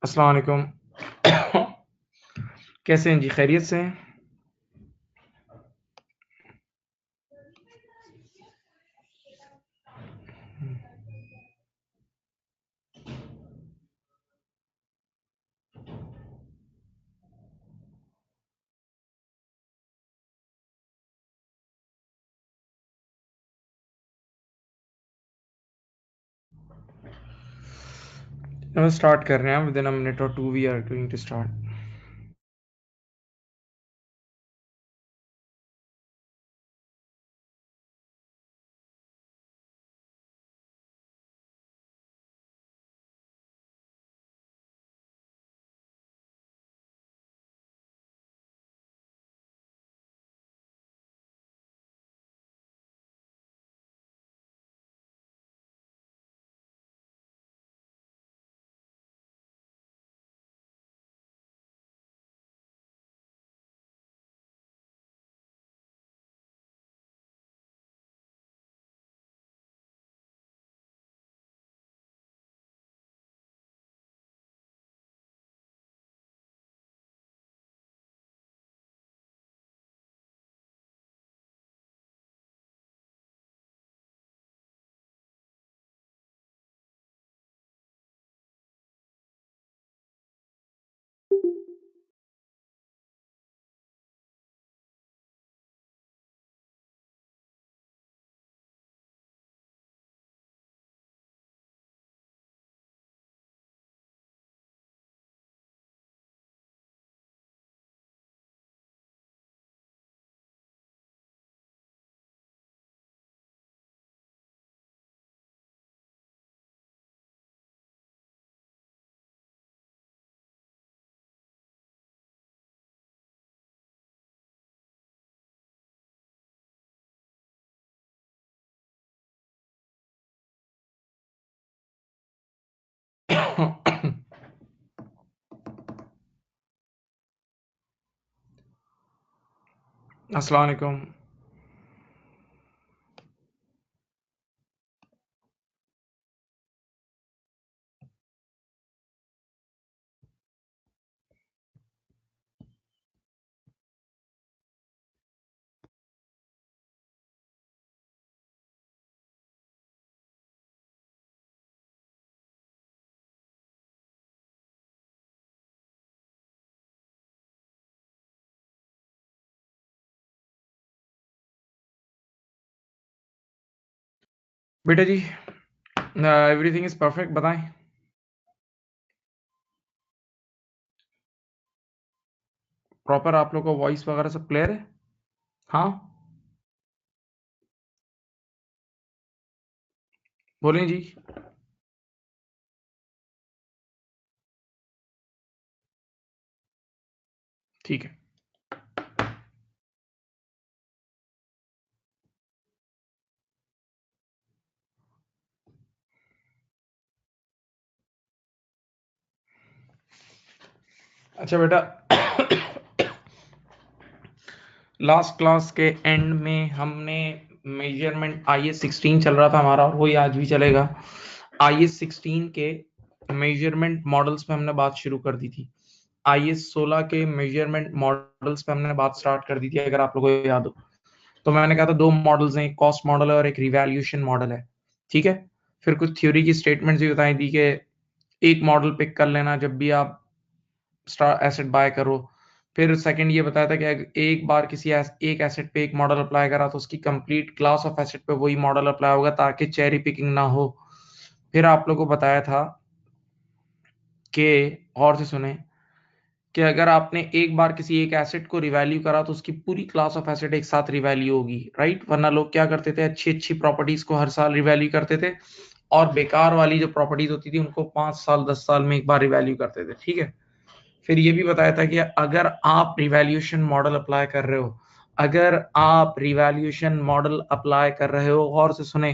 अस्सलाम वालेकुम। कैसे हैं जी? खैरियत से हैं? हम स्टार्ट कर रहे हैं। Within a minute or two we are going to start. अस्सलाम वालेकुम। बेटा जी, एवरीथिंग इज परफेक्ट। बताएं। प्रॉपर आप लोग को वॉइस वगैरह सब क्लियर है? हाँ, बोलें जी। ठीक है। अच्छा बेटा, लास्ट क्लास के एंड में हमने मेजरमेंट IS-16 चल रहा था हमारा, और वही आज भी चलेगा। IS-16 के मेजरमेंट मॉडल्स पे हमने बात शुरू कर दी थी। IS-16 के मेजरमेंट मॉडल्स पे हमने बात स्टार्ट कर दी थी, अगर आप लोगों को याद हो। तो मैंने कहा था दो मॉडल्स हैं, एक कॉस्ट मॉडल है और एक रिवैल्यूएशन मॉडल है। ठीक है। फिर कुछ थ्योरी की स्टेटमेंट्स भी बताई थी कि एक मॉडल पिक कर लेना जब भी आप एसेट बाय करो। फिर सेकंड ये बताया था कि अगर एक बार किसी एक एसेट पे एक मॉडल अप्लाई करा तो उसकी कंप्लीट क्लास ऑफ एसेट पे वही मॉडल अप्लाई होगा, ताकि चेरी पिकिंग ना हो। फिर आप लोगों को बताया था कि, और से सुने, कि अगर आपने एक बार किसी एक एसेट को रिवैल्यू करा तो उसकी पूरी क्लास ऑफ एसेट एक साथ रिवैल्यू होगी, राइट? वरना लोग क्या करते थे, अच्छी अच्छी प्रॉपर्टीज को हर साल रिवैल्यू करते थे, और बेकार वाली जो प्रॉपर्टीज होती थी उनको 5 साल 10 साल में एक बार रिवैल्यू करते थे। ठीक है। फिर ये भी बताया था कि अगर आप रिवैल्यूएशन मॉडल अप्लाई कर रहे हो, अगर आप रिवैल्यूएशन मॉडल अप्लाई कर रहे हो, और से सुने,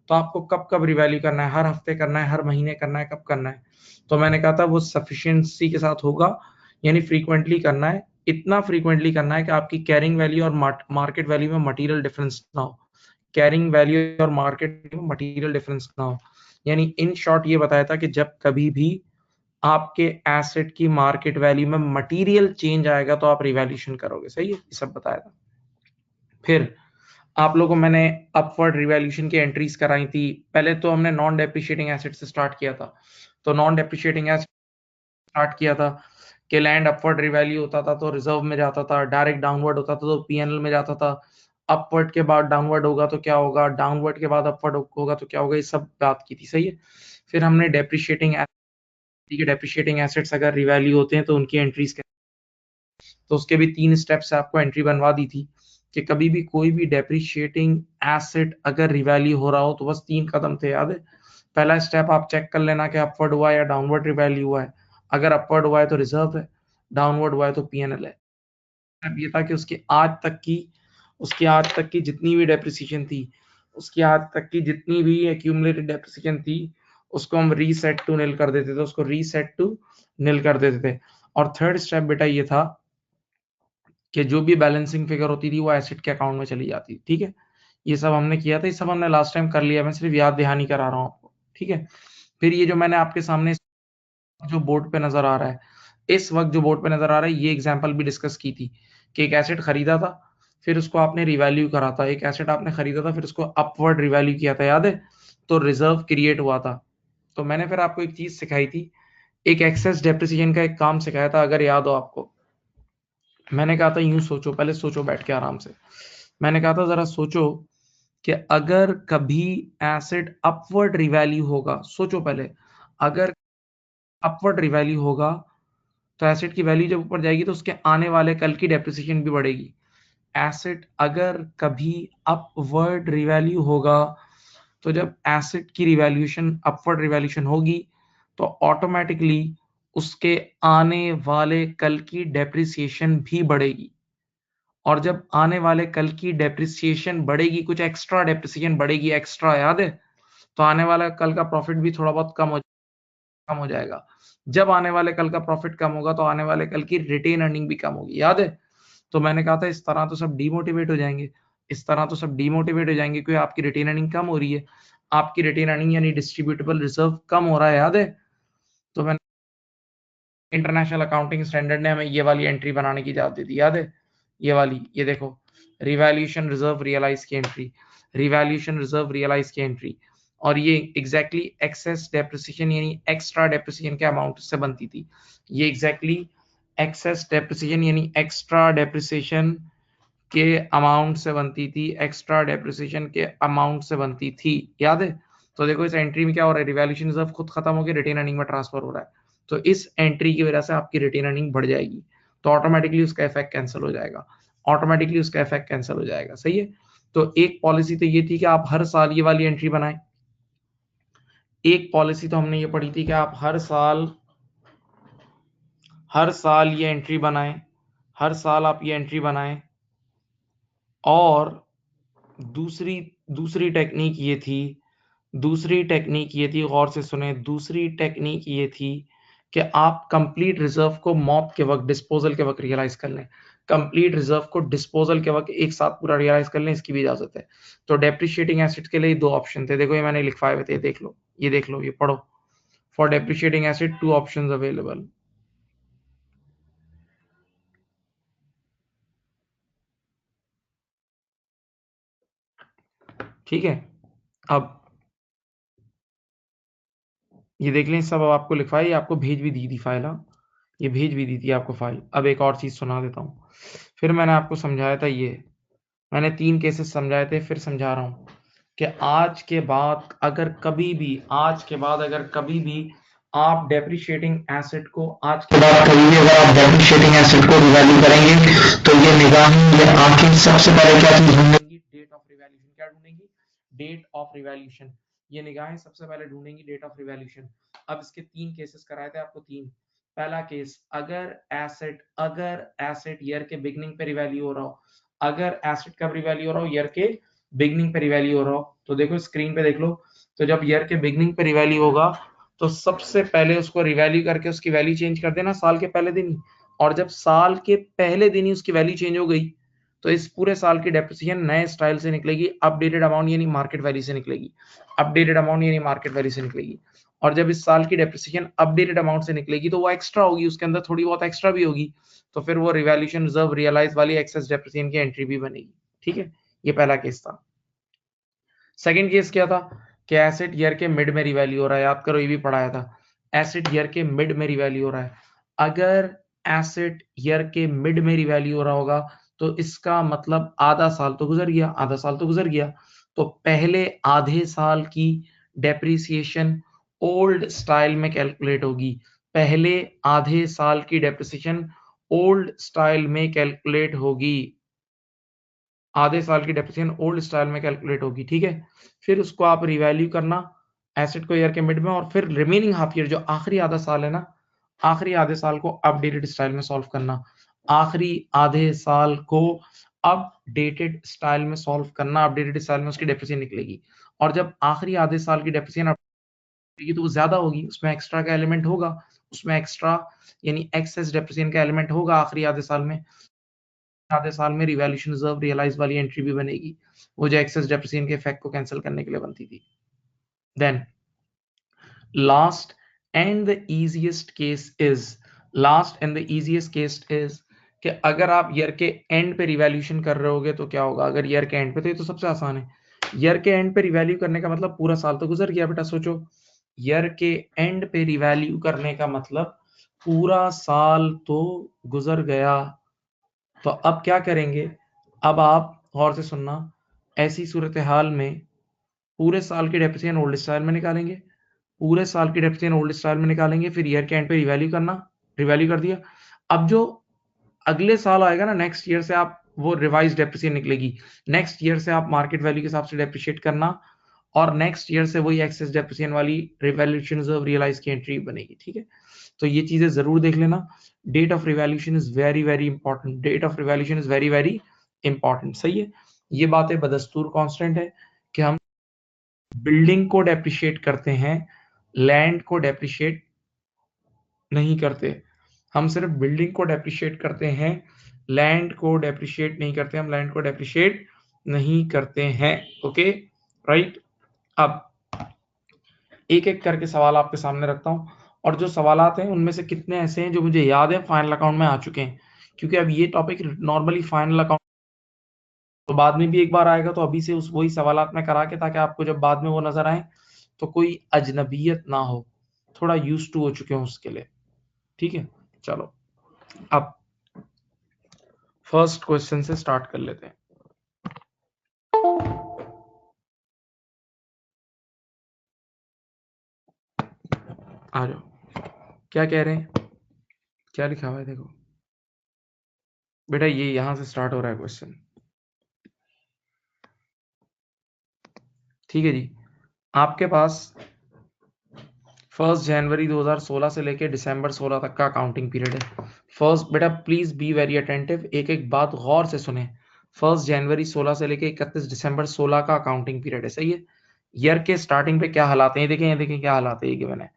तो आपको कब कब रिवैल्यू करना है, हर हफ्ते करना है, हर महीने करना है, कब करना है? तो मैंने कहा था वो सफिशिएंसी के साथ होगा, यानी फ्रीक्वेंटली करना है। इतना फ्रीक्वेंटली करना है कि आपकी कैरिंग वैल्यू और मार्केट वैल्यू में मटेरियल डिफरेंस ना हो। कैरिंग वैल्यू और मार्केट में मटेरियल डिफरेंस ना हो। यानी इन शॉर्ट ये बताया था कि जब कभी भी आपके एसेट की मार्केट वैल्यू में मटेरियल चेंज आएगा तो आप रिवैल्यूएशन करोगे, सही है, ये सब बताया था। फिर आप लोगों को मैंने अपवर्ड रिवैल्यूएशन की एंट्रीज कराई थी। पहले तो हमने नॉन डेप्रिशिएटिंग एसेट से स्टार्ट किया था। तो नॉन डेप्रिशिएटिंग एसेट स्टार्ट किया था कि लैंड अपवर्ड रिवैल्यू होता था तो रिजर्व में जाता था, डायरेक्ट डाउनवर्ड होता था तो पीएनएल में जाता था, अपवर्ड के बाद डाउनवर्ड होगा तो क्या होगा, डाउनवर्ड के बाद अपवर्ड होगा तो क्या होगा, ये सब बात की थी, सही है। फिर हमने डेप्रिशिएटिंग एसेट्स अगर रिवैल्यू होते हैं तो उनकी एंट्रीज, तो उसके भी 3 स्टेप्स से आपको एंट्री बनवा दी थी कि कभी भी कोई भी डेप्रिशिएटिंग एसेट अगर रिवैल्यू हो रहा हो तो बस 3 कदम थे, याद है। पहला स्टेप आप चेक कर लेना कि अपवर्ड हुआ है या डाउनवर्ड रिवैल्यू हुआ है। अगर अपवर्ड हुआ है तो रिजर्व है, डाउनवर्ड हुआ है तो पीएनएल है। अब ये था कि उसकी आज तक की जितनी भी डेप्रिसिएशन थी, उसकी आज तक की जितनी भी एक्यूमुलेटेड डेप्रिसिएशन थी, उसको हम रीसेट टू निल कर देते थे, उसको रीसेट टू निल कर देते थे। और थर्ड स्टेप बेटा ये था कि जो भी बैलेंसिंग फिगर होती थी वो एसेट के अकाउंट में चली जाती, ठीक है। ये सब हमने किया था, ये सब हमने लास्ट टाइम कर लिया, मैं सिर्फ याद दहानी करा रहा हूँ आपको, ठीक है। फिर ये जो मैंने आपके सामने जो बोर्ड पे नजर आ रहा है, इस वक्त जो बोर्ड पे नजर आ रहा है, ये एग्जांपल भी डिस्कस की थी कि एक एसेट खरीदा था, फिर उसको आपने रिवैल्यू करा था। एक एसेट आपने खरीदा था, फिर उसको अपवर्ड रिवैल्यू किया था, याद है, तो रिजर्व क्रिएट हुआ था। तो मैंने फिर आपको एक चीज सिखाई थी, एक एक्सेस डेप्रिसिएशन का एक काम सिखाया था, अगर याद हो आपको। मैंने कहा था यूं सोचो, पहले सोचो बैठ के आराम से। मैंने कहा था जरा सोचो कि अगर कभी एसेट अपवर्ड रिवैल्यू होगा, सोचो पहले, अगर अपवर्ड रिवैल्यू होगा तो एसेट की वैल्यू जब ऊपर जाएगी तो उसके आने वाले कल की डेप्रिसिएशन भी बढ़ेगी। एसेट अगर कभी अपवर्ड रिवैल्यू होगा तो जब एसेट की रिवैल्यूएशन अपवर्ड रिवैल्यूएशन होगी तो ऑटोमेटिकली उसके आने वाले कल की डेप्रिसिएशन भी बढ़ेगी। और जब आने वाले कल की डेप्रिसिएशन बढ़ेगी, कुछ एक्स्ट्रा डेप्रिसिएशन बढ़ेगी, एक्स्ट्रा, याद है, तो आने वाला कल का प्रॉफिट भी थोड़ा बहुत कम हो जाएगा। जब आने वाले कल का प्रॉफिट कम होगा तो आने वाले कल की रिटेन अर्निंग भी कम होगी, याद है। तो मैंने कहा था इस तरह तो सब डीमोटिवेट हो जाएंगे, इस तरह तो सब डीमोटिवेट हो जाएंगे क्योंकि आपकी रिटेन अर्निंग कम हो रही है, आपकी रिटेन अर्निंग यानी डिस्ट्रीब्यूटेबल रिजर्व कम हो रहा है, याद है। तो मैंने इंटरनेशनल अकाउंटिंग स्टैंडर्ड ने हमें ये वाली एंट्री बनाने की इजाजत दी थी, याद है, ये वाली, ये देखो, रिवैल्यूएशन रिजर्व रियलाइज की एंट्री, रिवैल्यूएशन रिजर्व रियलाइज की एंट्री। और ये एग्जैक्टली एक्सेस डेप्रिसिएशन यानी एक्स्ट्रा डेप्रिसिएशन के अमाउंट से बनती थी। ये एग्जैक्टली एक्सेस डेप्रिसिएशन यानी एक्स्ट्रा डेप्रिसिएशन के अमाउंट से बनती थी, एक्स्ट्रा डेप्रिसिएशन के अमाउंट से बनती थी, याद है। तो देखो इस एंट्री में क्या हो रहा है, रिवैल्यूएशन रिजर्व खुद खत्म होकर रिटेन अर्निंग में ट्रांसफर हो रहा है, तो इस एंट्री की वजह से आपकी रिटेन अर्निंग बढ़ जाएगी, तो ऑटोमेटिकली उसका इफेक्ट कैंसिल हो जाएगा, ऑटोमेटिकली उसका इफेक्ट कैंसिल हो जाएगा, सही है। तो एक पॉलिसी तो ये थी कि आप हर साल ये वाली एंट्री बनाएं। एक पॉलिसी तो हमने ये पढ़ी थी कि आप हर साल ये एंट्री बनाएं, हर साल आप ये एंट्री बनाएं। और दूसरी दूसरी टेक्निक ये थी, दूसरी टेक्निक ये थी, गौर से सुने, दूसरी टेक्निक ये थी कि आप कंप्लीट रिजर्व को मॉप के वक्त, डिस्पोजल के वक्त रियलाइज कर लें, कंप्लीट रिजर्व को डिस्पोजल के वक्त एक साथ पूरा रियलाइज कर लें, इसकी भी इजाजत है। तो डेप्रिशिएटिंग एसेट के लिए 2 ऑप्शन थे, देखो ये मैंने लिखवाए हुए थे, देख लो, ये देख लो, ये पढ़ो। For depreciating asset 2 options available. ठीक है, अब ये देख लें सब, अब आपको लिखवाई, आपको भेज भी दी थी फाइल, हाँ, ये भेज भी दी थी आपको फाइल। अब एक और चीज सुना देता हूँ। फिर मैंने आपको समझाया था, ये मैंने 3 केसेस समझाए थे, फिर समझा रहा हूँ कि आज के बाद अगर कभी भी, आज के बाद अगर कभी भी आप डेप्रिशिएटिंग एसेट को, आज के बाद कभी भी अगर आप डेप्रिशिएटिंग एसेट को रिवैल्यू करेंगे तो ये निगाहें, ये आंखें सबसे पहले क्या चीज ढूंढेंगी, डेट ऑफ रिवैल्यूएशन। क्या ढूंढेंगी, डेट ऑफ रिवैल्यूएशन। ये निगाहें सबसे पहले ढूंढेंगी डेट ऑफ रिवैल्यूएशन। अब इसके 3 केसेस कराए थे आपको, 3। पहला केस, अगर एसेट ईयर के बिगनिंग पे रिवैल्यू हो रहा हो, अगर एसेट कब रिवैल्यू हो रहा हो, ईयर के बिगनिंग पे रिवैल्यू हो रहा हो, तो देखो स्क्रीन पे देख लो। तो जब ईयर के बिगनिंग पे रिवैल्यू होगा तो सबसे पहले उसको रिवैल्यू करके उसकी वैल्यू चेंज कर देना साल के पहले दिन ही। और जब साल के पहले दिन ही उसकी वैल्यू चेंज हो गई तो इस पूरे साल की डेप्रिसिएशन नए स्टाइल से निकलेगी, अपडेटेड अमाउंट यानी मार्केट वैल्यू से निकलेगी, अपडेटेड अमाउंट यानी मार्केट वैल्यू से निकलेगी। और जब इस साल की डेप्रिसिएशन अपडेटेड अमाउंट से निकलेगी तो वो एक्स्ट्रा होगी, उसके अंदर थोड़ी बहुत एक्स्ट्रा भी होगी, तो फिर वो रिवैल्यूएशन रिजर्व रियलाइज वाली एक्सेस डेप्रिसिएशन की एंट्री भी बनेगी। ठीक है, ये पहला केस था। सेकंड केस क्या था कि एसेट ईयर के मिड में रिवैल्यू हो रहा है, याद करो ये भी पढ़ाया था, एसेट ईयर के मिड में रिवैल्यू हो रहा है। अगर एसेट ईयर के मिड में रिवैल्यू हो रहा होगा तो इसका मतलब आधा साल तो गुजर गया, आधा साल तो गुजर गया, तो पहले आधे साल की डेप्रिसिएशन ओल्ड स्टाइल में कैलकुलेट होगी, पहले आधे साल की डेप्रिसिएशन ओल्ड स्टाइल में कैलकुलेट होगी, आधे साल की डेप्रिसिएशन ओल्ड स्टाइल में कैलकुलेट होगी। ठीक है, फिर उसको आप रिवैल्यू करना एसेट को ईयर के मिड में, और फिर रिमेनिंग हाफ ईयर जो आखिरी आधा साल है ना, आखिरी आधे साल को अपडेटेड स्टाइल में सॉल्व करना, आखिरी आधे साल को अपडेटेड स्टाइल में सॉल्व करना, अपडेटेड स्टाइल में उसकी डेप्रिसिएशन निकलेगी, और जब आखिरी आधे साल की डेप्रिसिएशन निकलेगी तो वो ज्यादा होगी, उसमें एक्स्ट्रा का एलिमेंट होगा, उसमें एक्स्ट्रा यानी एक्सेस डेप्रिसिएशन का एलिमेंट होगा आखिरी आधे साल में, आधे साल में रिवैल्यूएशन रिजर्व रियलाइज वाली एंट्री भी बनेगी, वो जो एक्सेस डेप्रिसिएशन के इफेक्ट को कैंसिल करने के लिए बनती थी। Then last and the easiest case is कि अगर आप ईयर के एंड पे रिवैल्यूएशन कर रहे होगे तो क्या होगा, अगर ईयर के एंड पे, तो ये तो सबसे आसान है, ईयर के एंड पे रिवैल्यू करने का मतलब पूरा साल तो गुजर गया बेटा, सोचो ईयर के एंड पे रिवैल्यू करने का मतलब पूरा साल तो गुजर गया, तो अब क्या करेंगे, अब आप गौर से सुनना, ऐसी सूरत हाल में पूरे साल की डेप्रिसिएशन ओल्ड स्टाइल में निकालेंगे, पूरे साल की डेप्रिसिएशन ओल्ड स्टाइल में निकालेंगे, फिर ईयर के एंड पे रिवैल्यू करना, रिवैल्यू कर दिया, अब जो अगले साल आएगा ना, नेक्स्ट ईयर से आप वो रिवाइज डेप्रिसिएशन निकलेगी, नेक्स्ट ईयर से आप मार्केट वैल्यू के हिसाब से डेप्रिशिएट करना, और नेक्स्ट ईयर से वही एक्सेस डेप्रिसिएशन वाली रिवैल्यूएशन रिजर्व रियलाइज की एंट्री बनेगी। ठीक है, तो ये चीजें जरूर देख लेना, date of revaluation is very very important, date of revaluation is very very important. सही है, ये बातें बदस्तूर कांस्टेंट है कि हम बिल्डिंग को डेप्रिशिएट करते हैं, लैंड को डेप्रिशिएट नहीं करते, हम सिर्फ बिल्डिंग को डेप्रिशिएट करते हैं, लैंड को डेप्रिशिएट नहीं करते, हम लैंड को डेप्रिशिएट नहीं करते हैं। ओके राइट, अब एक एक करके सवाल आपके सामने रखता हूं, और जो सवालात हैं उनमें से कितने ऐसे हैं जो मुझे याद है फाइनल अकाउंट में आ चुके हैं, क्योंकि अब ये टॉपिक नॉर्मली फाइनल अकाउंट तो बाद में भी एक बार आएगा, तो अभी से उस वही सवालात में करा के, ताकि आपको जब बाद में वो नजर आए तो कोई अजनबियत ना हो, थोड़ा यूज टू हो चुके हो उसके लिए। ठीक है, चलो अब फर्स्ट क्वेश्चन से स्टार्ट कर लेते हैं। आ जाओ, क्या कह रहे हैं, क्या लिखा हुआ है देखो बेटा, ये यहां से स्टार्ट हो रहा है क्वेश्चन। ठीक है जी, आपके पास 1 जनवरी 2016 से लेके दिसंबर 16 तक का अकाउंटिंग पीरियड है। फर्स्ट बेटा प्लीज बी वेरी अटेंटिव, एक एक बात गौर से सुने, 1 जनवरी 16 से लेके 31 दिसंबर 16 का अकाउंटिंग पीरियड है। सही है, ईयर के स्टार्टिंग पे क्या हालात है, देखें, ये देखें क्या हालात है, ये गिवन है,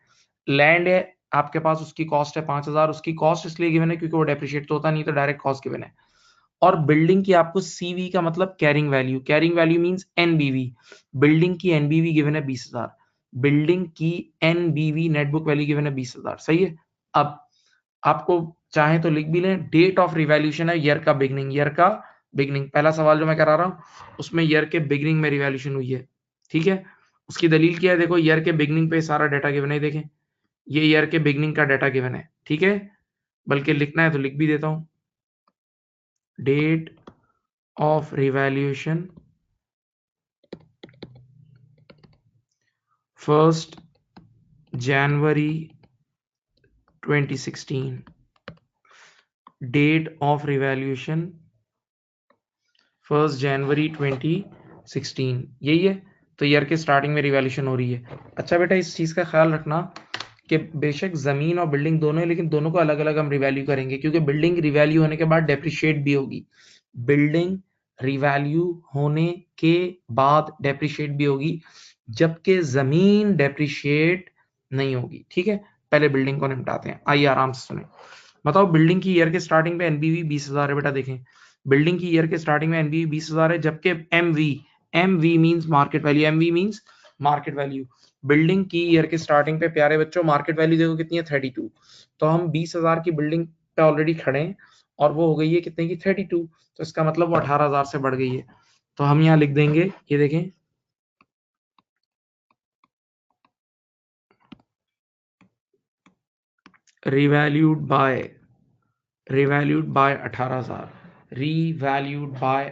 लैंड है आपके पास, उसकी कॉस्ट है 5000, उसकी कॉस्ट इसलिए गिवन है क्योंकि वो डेप्रिशिएट तो होता नहीं, तो डायरेक्ट कॉस्ट गिवन है, और बिल्डिंग की आपको सीवी का मतलब carrying value, carrying value means NBV, building की एनबीवी गिवन है 20000, बिल्डिंग की NBV net book value given है 20000। सही है, अब आपको चाहे तो लिख भी लें, डेट ऑफ रिवैल्यूएशन है ईयर का बिगनिंग, ईयर का बिगनिंग, पहला सवाल जो मैं करा रहा हूं उसमें ईयर के बिगनिंग में रिवैल्यूएशन हुई है। ठीक है, उसकी दलील क्या है, देखो ईयर के बिगनिंग पे सारा डाटा गिवन है, देखें ये ईयर के बिगनिंग का डाटा गिवन है। ठीक है, बल्कि लिखना है तो लिख भी देता हूं, date of revaluation 1st January 2016, date of revaluation 1st January 2016, यही है, तो ईयर के स्टार्टिंग में रिवैल्यूएशन हो रही है। अच्छा बेटा इस चीज का ख्याल रखना कि बेशक जमीन और बिल्डिंग दोनों है, लेकिन दोनों को अलग अलग हम रिवैल्यू करेंगे, क्योंकि बिल्डिंग रिवैल्यू होने के बाद डेप्रिशिएट भी होगी, बिल्डिंग रिवैल्यू होने के बाद डेप्रिशिएट भी होगी, जबकि जमीन डेप्रिशिएट नहीं होगी। ठीक है, पहले बिल्डिंग को निपटाते हैं, आइए आराम से सुने। बताओ बिल्डिंग की ईयर के स्टार्टिंग पे एनबीवी 20000 है बेटा, देखें बिल्डिंग की ईयर के स्टार्टिंग में एनबीवी 20000 है, जबकि MV, MV means market value, MV means market value, building की ईयर के स्टार्टिंग पे प्यारे बच्चों मार्केट वैल्यू देखो कितनी है 32, तो हम 20,000 की बिल्डिंग पे ऑलरेडी खड़े हैं और वो हो गई है कितने की 32, तो इसका मतलब वो 18,000 से बढ़ गई है। तो हम यहाँ लिख देंगे, ये देखें रिवैल्यूड बाय 18,000, रिवैल्यूड बाय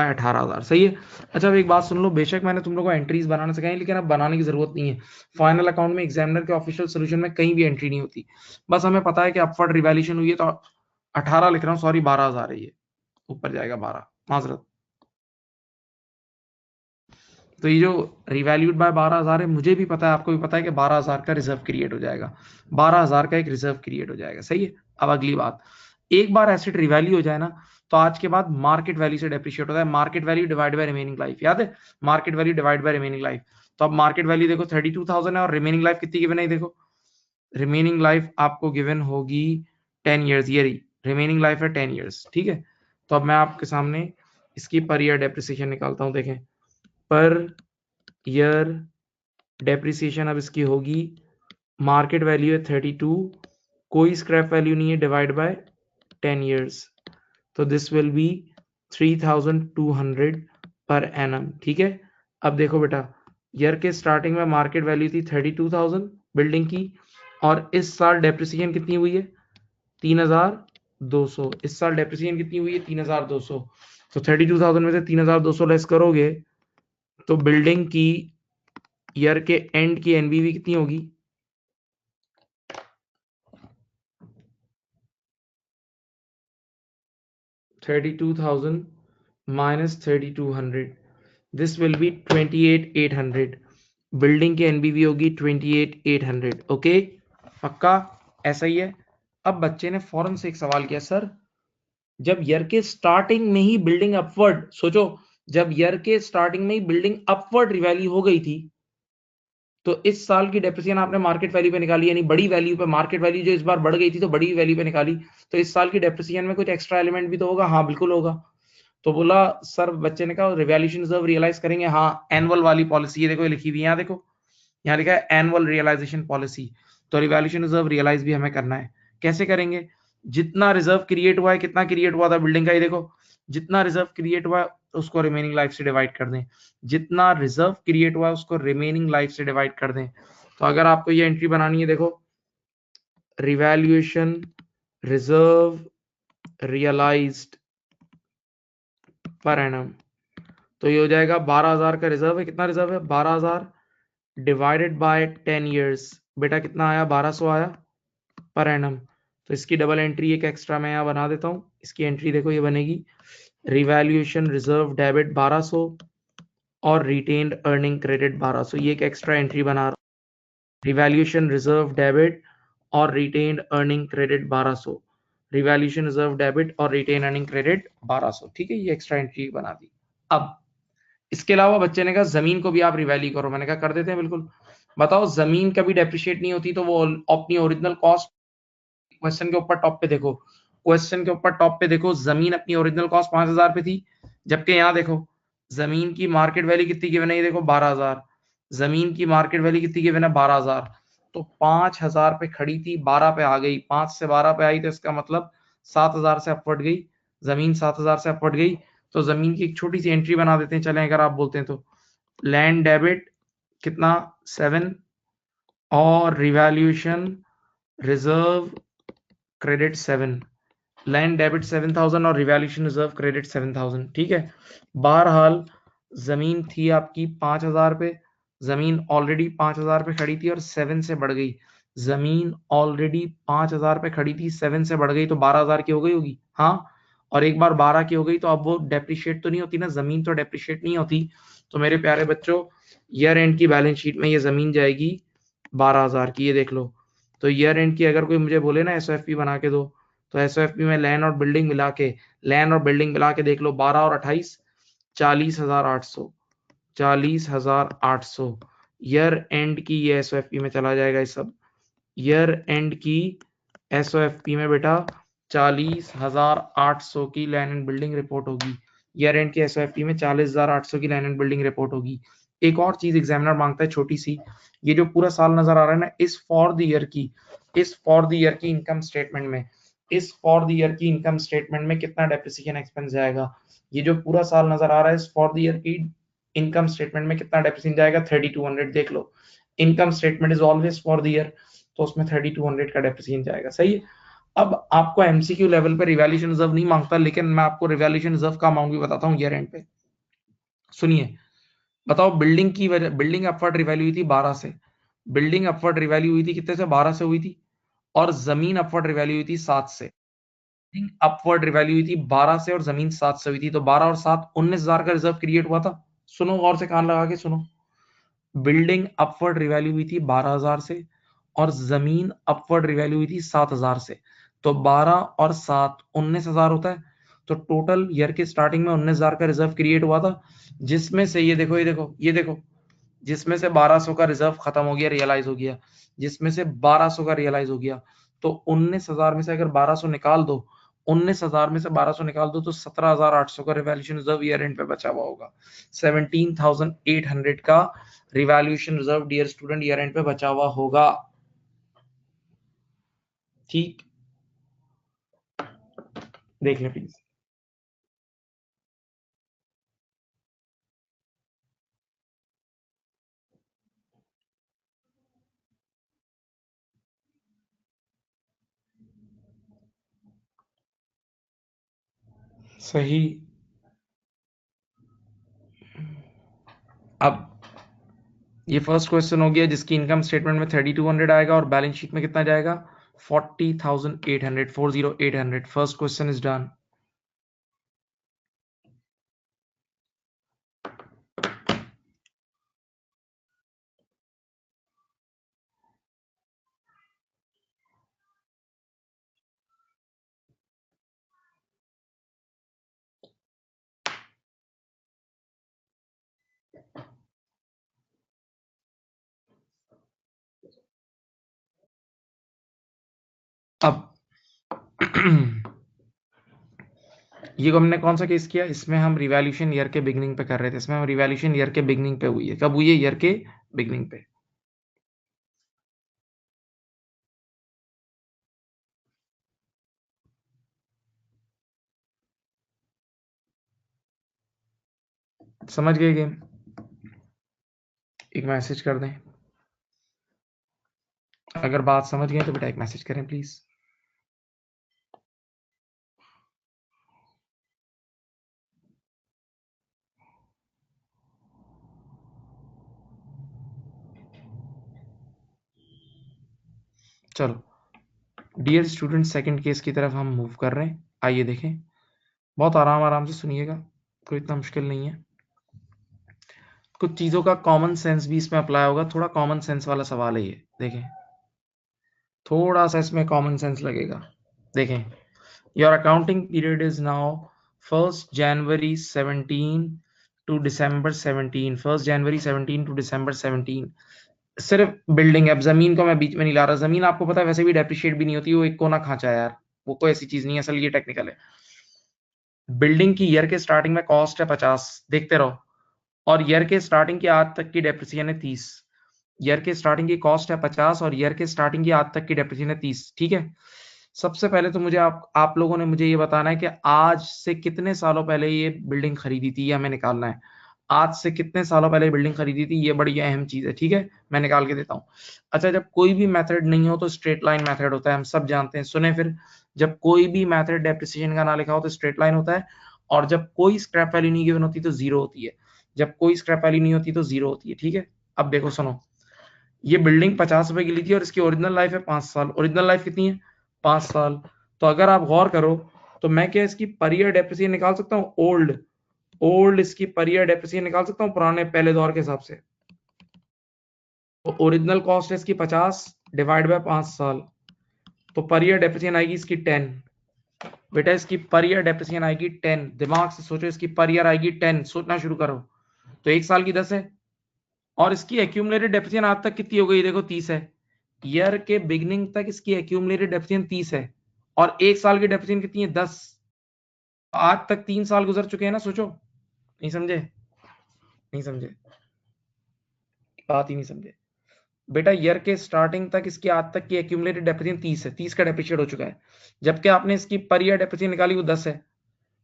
18,000, सही है। अच्छा अब एक बात सुन लो, बेशक मैंने तुम लोगों को एंट्रीज बनाना सिखाई लेकिन अब बनाने की जरूरत नहीं है। फाइनल अकाउंट में एग्जामिनर के ऑफिशियल सोल्यूशन में कहीं भी एंट्री नहीं होती, बस हमें पता है कि अपवर्ड रिवैल्यूएशन हुई है, तो 18 लिख रहा हूँ, सॉरी 12,000 है, ये ऊपर जाएगा 12, माजरत। तो ये जो रिवैल्यूड बाय 12,000 है, मुझे भी पता है, आपको भी पता है कि 12,000 का रिजर्व क्रिएट हो जाएगा, 12,000 का एक रिजर्व क्रिएट हो जाएगा, सही है। अब अगली बात, एक बार एसेट रिवैल्यू हो जाए ना, तो आज के बाद मार्केट वैल्यू से डेप्रिशिएट होता है, market value divide by remaining life, याद है, market value divide by remaining life. तो अब मार्केट वैल्यू देखो 32,000 है और रिमेनिंग लाइफ कितनी गिवन है, देखो रिमेनिंग लाइफ आपको गिवन होगी 10 ईयर्स, ये रही रिमेनिंग लाइफ है 10 ईयर्स, ठीक है। तो अब मैं आपके सामने इसकी पर ईयर डेप्रिसिएशन निकालता हूं, देखें पर ईयर डेप्रिसिएशन अब इसकी होगी, मार्केट वैल्यू है 32, कोई स्क्रैप वैल्यू नहीं है, डिवाइड बाय 10 ईयर्स, तो this will be 3,200 per annum, ठीक है। अब देखो बेटा, ईयर के स्टार्टिंग में मार्केट वैल्यू थी 32,000 बिल्डिंग की, और इस साल डेप्रिसिएशन कितनी हुई है 3,200, इस साल डेप्रिसिएशन कितनी हुई है 3,200, तो 32,000 में से 3,200 लेस करोगे तो बिल्डिंग की ईयर के एंड की एनबीवी कितनी होगी, 32,000 minus 3,200, this will be 28,800, building की एनबीवी होगी 28,800, ओके पक्का, ऐसा ही है। अब बच्चे ने फौरन से एक सवाल किया, सर जब ईयर के स्टार्टिंग में ही बिल्डिंग अपवर्ड, सोचो जब ईयर के स्टार्टिंग में ही बिल्डिंग अपवर्ड रिवैल्यू हो गई थी, तो इस साल की डेप्रिसिएशन आपने मार्केट वैल्यू पे निकाली, यानी बड़ी वैल्यू पे, मार्केट वैल्यू जो इस बार बढ़ गई थी तो बड़ी वैल्यू पे निकाली, तो इस साल की डेप्रिसिएशन में कुछ एक्स्ट्रा एलिमेंट भी तो होगा, हाँ बिल्कुल होगा। तो बोला सर, बच्चे ने कहा रिवैल्यूएशन रिजर्व रियलाइज करेंगे, हाँ एनुअल वाली पॉलिसी, ये देखो ये लिखी हुई है, यहाँ देखो यहाँ लिखा है एनुअल रियलाइजेशन पॉलिसी, तो रिवैल्यूएशन रिजर्व रियलाइज भी हमें करना है। कैसे करेंगे, जितना रिजर्व क्रिएट हुआ है, कितना क्रिएट हुआ था बिल्डिंग का, ये देखो जितना रिजर्व क्रिएट हुआ है उसको रिमेनिंग लाइफ से डिवाइड कर दें, जितना रिजर्व क्रिएट हुआ है उसको रिमेनिंग लाइफ से डिवाइड कर दें। तो अगर आपको ये एंट्री बनानी है, देखो रिवैल्यूएशन रिजर्व रियलाइज्ड पर एनम, तो ये हो जाएगा 12,000 का रिजर्व है, कितना रिजर्व है 12,000 डिवाइडेड बाय 10 ईयर्स, बेटा कितना आया 1200 आया पर एनम। तो इसकी डबल एंट्री एक एक्स्ट्रा मैं यहाँ बना देता हूँ, इसकी एंट्री देखो ये बनेगी रिवैल्यूएशन रिजर्व डेबिट 1200 और रिटेन्ड अर्निंग क्रेडिट 1200, ये एक एक्स्ट्रा एंट्री बना रहा हूँ, रिवैल्यूएशन रिजर्व डेबिट और retained earning credit 1200, revaluation reserve debit और रिटेन अर्निंग क्रेडिट 1200, ठीक है, ये एक्स्ट्रा एंट्री बना दी। अब इसके अलावा बच्चे ने कहा जमीन को भी आप रिवैल्यू करो, मैंने कहा कर देते हैं बिल्कुल। बताओ जमीन कभी डेप्रिशिएट नहीं होती, तो वो अपनी ओरिजिनल कॉस्ट, क्वेश्चन के ऊपर टॉप पे देखो, क्वेश्चन के ऊपर टॉप पे देखो, जमीन अपनी ओरिजिनल कॉस्ट 5,000 पे थी, जबकि यहाँ देखो जमीन की मार्केट वैल्यू कितनी गिवन है, ये देखो 12,000, जमीन की मार्केट वैल्यू कितनी गिवन है 12,000, तो 5,000 पे खड़ी थी 12 पे आ गई, 5 से 12 पे आई, तो इसका मतलब 7,000 से अपवर्ड गई जमीन, 7,000 से अपवर्ड गई। तो जमीन की एक छोटी सी एंट्री बना देते हैं, चलें अगर आप बोलते हैं तो, लैंड डेबिट कितना 7 और revaluation reserve credit 7, land debit 7,000 और रिवैल्यूएशन रिजर्व क्रेडिट 7,000, ठीक है। बहरहाल जमीन थी आपकी 5,000 पे, जमीन ऑलरेडी 5,000 पे खड़ी थी और 7 से बढ़ गई, जमीन ऑलरेडी 5,000 पे खड़ी थी 7 से बढ़ गई तो 12,000 की हो गई होगी, हाँ, और एक बार 12 की हो गई तो अब वो डेप्रिशिएट तो नहीं होती ना, जमीन तो डेप्रिशिएट नहीं होती। तो मेरे प्यारे बच्चों, ईयर एंड की बैलेंस शीट में ये जमीन जाएगी 12,000 की, ये देख लो। तो ईयर एंड की अगर कोई मुझे बोले ना एसओएफपी बना के दो, तो एसओएफपी में लैंड और बिल्डिंग मिला के, लैंड और बिल्डिंग मिला के देख लो, 12 और 28 40,800, 40,800 ईयर एंड की ये एसओएफपी में चला जाएगा ये सब, ईयर एंड की एसओएफपी में बेटा 40,800 की लैंड एंड बिल्डिंग रिपोर्ट होगी, ईयर एंड की एसओएफपी में 40,800 की लैंड एंड बिल्डिंग रिपोर्ट होगी। एक और चीज एग्जामिनर मांगता है छोटी सी, ये जो पूरा साल नजर आ रहा है ना, इस फॉर द ईयर की इनकम स्टेटमेंट में, इस फॉर द ईयर की इनकम स्टेटमेंट में कितना डेप्रिसिएशन एक्सपेंस जाएगा। ये जो पूरा साल नजर आ रहा है, इस फॉर द ईयर की इनकम स्टेटमेंट में कितना डेप्रिसिएशन जाएगा, 3200। देख लो, income statement is always for the year, तो उसमें 3200 का डेप्रिसिएशन जाएगा। सही है। अब आपको एमसीक्यू लेवल पे रिवैल्यूएशन रिजर्व नहीं मांगता, लेकिन मैं आपको रिवैल्यूएशन रिजर्व का अमाउंट भी बताता हूँ ईयर एंड पे। सुनिए, बताओ, बिल्डिंग अपवर्ड रिवैल्यू हुई थी 12 से, बिल्डिंग अपवर्ड रिवैल्यू हुई थी कितने से, 12 से हुई थी, और जमीन अपवर्ड रिवैल्यू हुई थी 7 से। बिल्डिंग अपवर्ड रिवैल्यू हुई थी 12 से और जमीन 7 से हुई थी, तो 12 और 7 19,000 का रिजर्व क्रिएट हुआ था। सुनो, गौर से कान लगा के सुनो, बिल्डिंग अपवर्ड रिवैल्यू हुई थी 12,000 से और जमीन अपवर्ड रिवैल्यू हुई थी 7,000 से, तो 12 और 7 19,000 होता है। तो टोटल ईयर के स्टार्टिंग में 19,000 का रिजर्व क्रिएट हुआ था, जिसमें से ये देखो जिसमें से 1200 का रिजर्व खत्म हो गया, रियलाइज हो गया, जिसमें से 1200 का रियलाइज हो गया। तो 19,000 में से अगर 1200 निकाल दो, 19,000 में से 1200 निकाल दो, तो 17,800 का रिवैल्यूएशन रिजर्व ईयर एंड पे बचा हुआ होगा। 17,800 का revaluation reserve dear student year end पे बचा हुआ होगा। ठीक, देख लें प्लीज। सही। अब ये फर्स्ट क्वेश्चन हो गया जिसकी इनकम स्टेटमेंट में 3200 आएगा और बैलेंस शीट में कितना जाएगा, 40,800, 40,800। First question is done. अब ये हमने कौन सा केस किया, इसमें हम रिवैल्यूएशन ईयर के बिगनिंग पे कर रहे थे, इसमें हम रिवैल्यूएशन ईयर के बिगनिंग पे हुई है। कब हुई है, ईयर के बिगनिंग पे। समझ गए गेम। एक मैसेज कर दें, अगर बात समझ गए तो बेटा एक मैसेज करें प्लीज। चलो डियर स्टूडेंट, सेकंड केस की तरफ हम मूव कर रहे हैं। आइए देखें, बहुत आराम आराम से सुनिएगा, कोई इतना मुश्किल नहीं है। कुछ चीजों का कॉमन सेंस भी इसमें अप्लाई होगा, थोड़ा कॉमन सेंस वाला सवाल है ये। देखें, थोड़ा सा इसमें कॉमन सेंस लगेगा। देखें, your accounting period is now 1st January 17 to December 17, 1st January 17 to December 17। सिर्फ बिल्डिंग, अब जमीन को मैं बीच में नहीं ला रहा, जमीन आपको पता है वैसे भी डेप्रिशिएट भी नहीं होती, वो एक कोना खांचा है यार, वो कोई ऐसी चीज नहीं है, असल ये टेक्निकल है। बिल्डिंग की ईयर के स्टार्टिंग में कॉस्ट है 50, देखते रहो, और ईयर के स्टार्टिंग की आज तक की डेप्रिसिएशन है 30। ईयर के स्टार्टिंग की कॉस्ट है 50 और ईयर के स्टार्टिंग की आज तक की डेप्रिसिएशन है 30। ठीक है। सबसे पहले तो मुझे आप लोगों ने मुझे ये बताना है कि आज से कितने सालों पहले ये बिल्डिंग खरीदी थी, ये हमें निकालना है। आज से कितने सालों पहले बिल्डिंग खरीदी थी, ये बड़ी अहम चीज है। ठीक है, मैं निकाल के देता हूँ। अच्छा, जब कोई भी मेथड नहीं हो तो स्ट्रेट लाइन मेथड होता है, हम सब जानते हैं। सुने फिर, जब कोई भी मेथड डेप्रिसिएशन का ना लिखा हो तो स्ट्रेट लाइन होता है, और जब कोई स्क्रैप वैल्यू नहीं गिवन होती तो जीरो होती है। जब कोई स्क्रैप वैल्यू नहीं होती तो जीरो होती है। ठीक है। अब देखो सुनो, ये बिल्डिंग 50 रुपए की ली थी और इसकी ओरिजिनल लाइफ है 5 साल। ओरिजिनल लाइफ कितनी है, 5 साल। तो अगर आप गौर करो तो मैं क्या इसकी पर ईयर डेप्रिसिएशन निकाल सकता हूँ, ओल्ड ओल्ड इसकी पर ईयर डेप्रिसिएशन निकाल सकता हूँ पुराने पहले दौर के हिसाब से। तो ओरिजिनल कॉस्ट है इसकी 50 डिवाइड बाय 5 साल, तो पर ईयर डेप्रिसिएशन आएगी इसकी 10। बेटा इसकी पर ईयर डेप्रिसिएशन आएगी 10, दिमाग से सोचो, इसकी पर ईयर आएगी 10, सोचना शुरू करो। तो एक साल की 10 है, और इसकी एक्यूमुलेटेड डेप्रिसिएशन आज तक कितनी हो गई, देखो 30 है। ईयर के बिगनिंग तक इसकी एक्यूमुलेटेड डेप्रिसिएशन 30 है, और एक साल की डेप्रिसिएशन कितनी है, 10। आज तक 3 साल गुजर चुके हैं ना, सोचो। नहीं समझे, नहीं समझे। बात ही नहीं समझे बेटा। ईयर के स्टार्टिंग तक इसकी आज तक की एक्यूमुलेटेड डेप्रिसिएशन 30 है, 30 का डेप्रिशिएट हो चुका है, जबकि आपने इसकी पर ईयर डेप्रिसिएशन निकाली वो 10 है।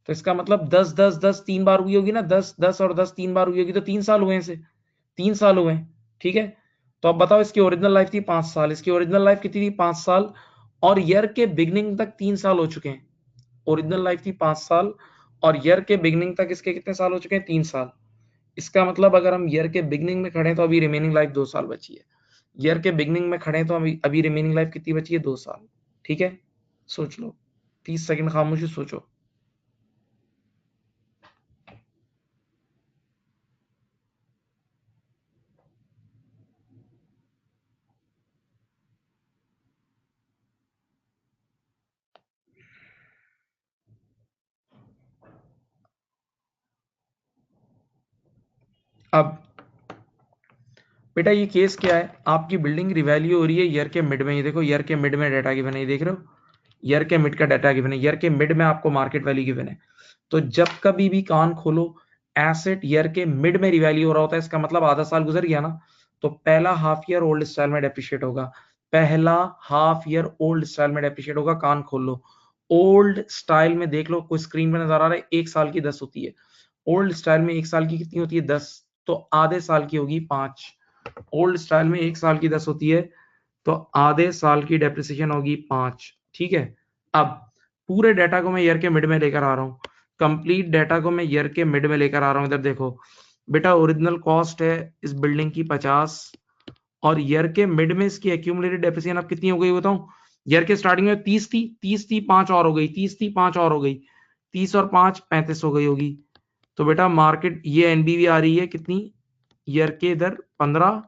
तो इसका मतलब 10 10 10 तीन बार हुई होगी ना, 10 10 और 10 तीन बार हुई होगी, तो 3 साल हुए इसे, 3 साल हुए। ठीक है, तो अब बताओ इसकी ओरिजिनल लाइफ थी 5 साल, इसकी ओरिजिनल लाइफ कितनी थी 5 साल, और ईयर के बिगनिंग तक 3 साल हो चुके हैं। ओरिजिनल लाइफ थी 5 साल और ईयर के बिगनिंग तक इसके कितने साल हो चुके हैं, 3 साल। इसका मतलब अगर हम ईयर के बिगनिंग में खड़े हैं तो अभी रिमेनिंग लाइफ 2 साल बची है। ईयर के बिगनिंग में खड़े हैं तो अभी रिमेनिंग लाइफ कितनी बची है, 2 साल। ठीक है, सोच लो, 30 सेकंड खामोशी सोचो। अब बेटा ये केस क्या है, आपकी बिल्डिंग रिवैल्यू हो रही है ईयर के मिड में। ये देखो ईयर के मिड में डाटा गिवन है, ये देख रहे हो, ईयर के मिड का डाटा गिवन है, ईयर के मिड में आपको मार्केट वैल्यू गिवन है। तो जब कभी भी कान खोलो एसेट ईयर के मिड में रिवैल्यू हो रहा होता है, इसका मतलब आधा साल गुजर गया ना, तो पहला हाफ ईयर ओल्ड स्टाइल में डेप्रिशिएट होगा, पहला हाफ ईयर ओल्ड स्टाइल में डेप्रिशिएट होगा। कान खोल लो, ओल्ड स्टाइल में देख लो, कोई स्क्रीन पे नजर आ रहा है, 1 साल की 10 होती है। ओल्ड स्टाइल में 1 साल की कितनी होती है, 10, तो आधे साल की होगी 5। ओल्ड स्टाइल में 1 साल की 10 होती है, तो आधे साल की डेप्रिसिएशन होगी 5। ठीक है, अब पूरे डाटा को मैं ईयर के मिड में लेकर आ रहा हूँ, कंप्लीट डाटा को मैं ईयर के मिड में लेकर आ रहा हूँ। इधर देखो बेटा, ओरिजिनल कॉस्ट है इस बिल्डिंग की 50 और ईयर के मिड में इसकी एक्यूमुलेटेड डेप्रिसिएशन अब कितनी हो गई बताऊं। ईयर के स्टार्टिंग में 30 थी, 30 थी, 5 और हो गई, 30 थी, 5 और हो गई, 30 और 5 35 हो गई होगी। तो बेटा मार्केट ये एनबीवी आ रही है कितनी, ईयर के इधर 15,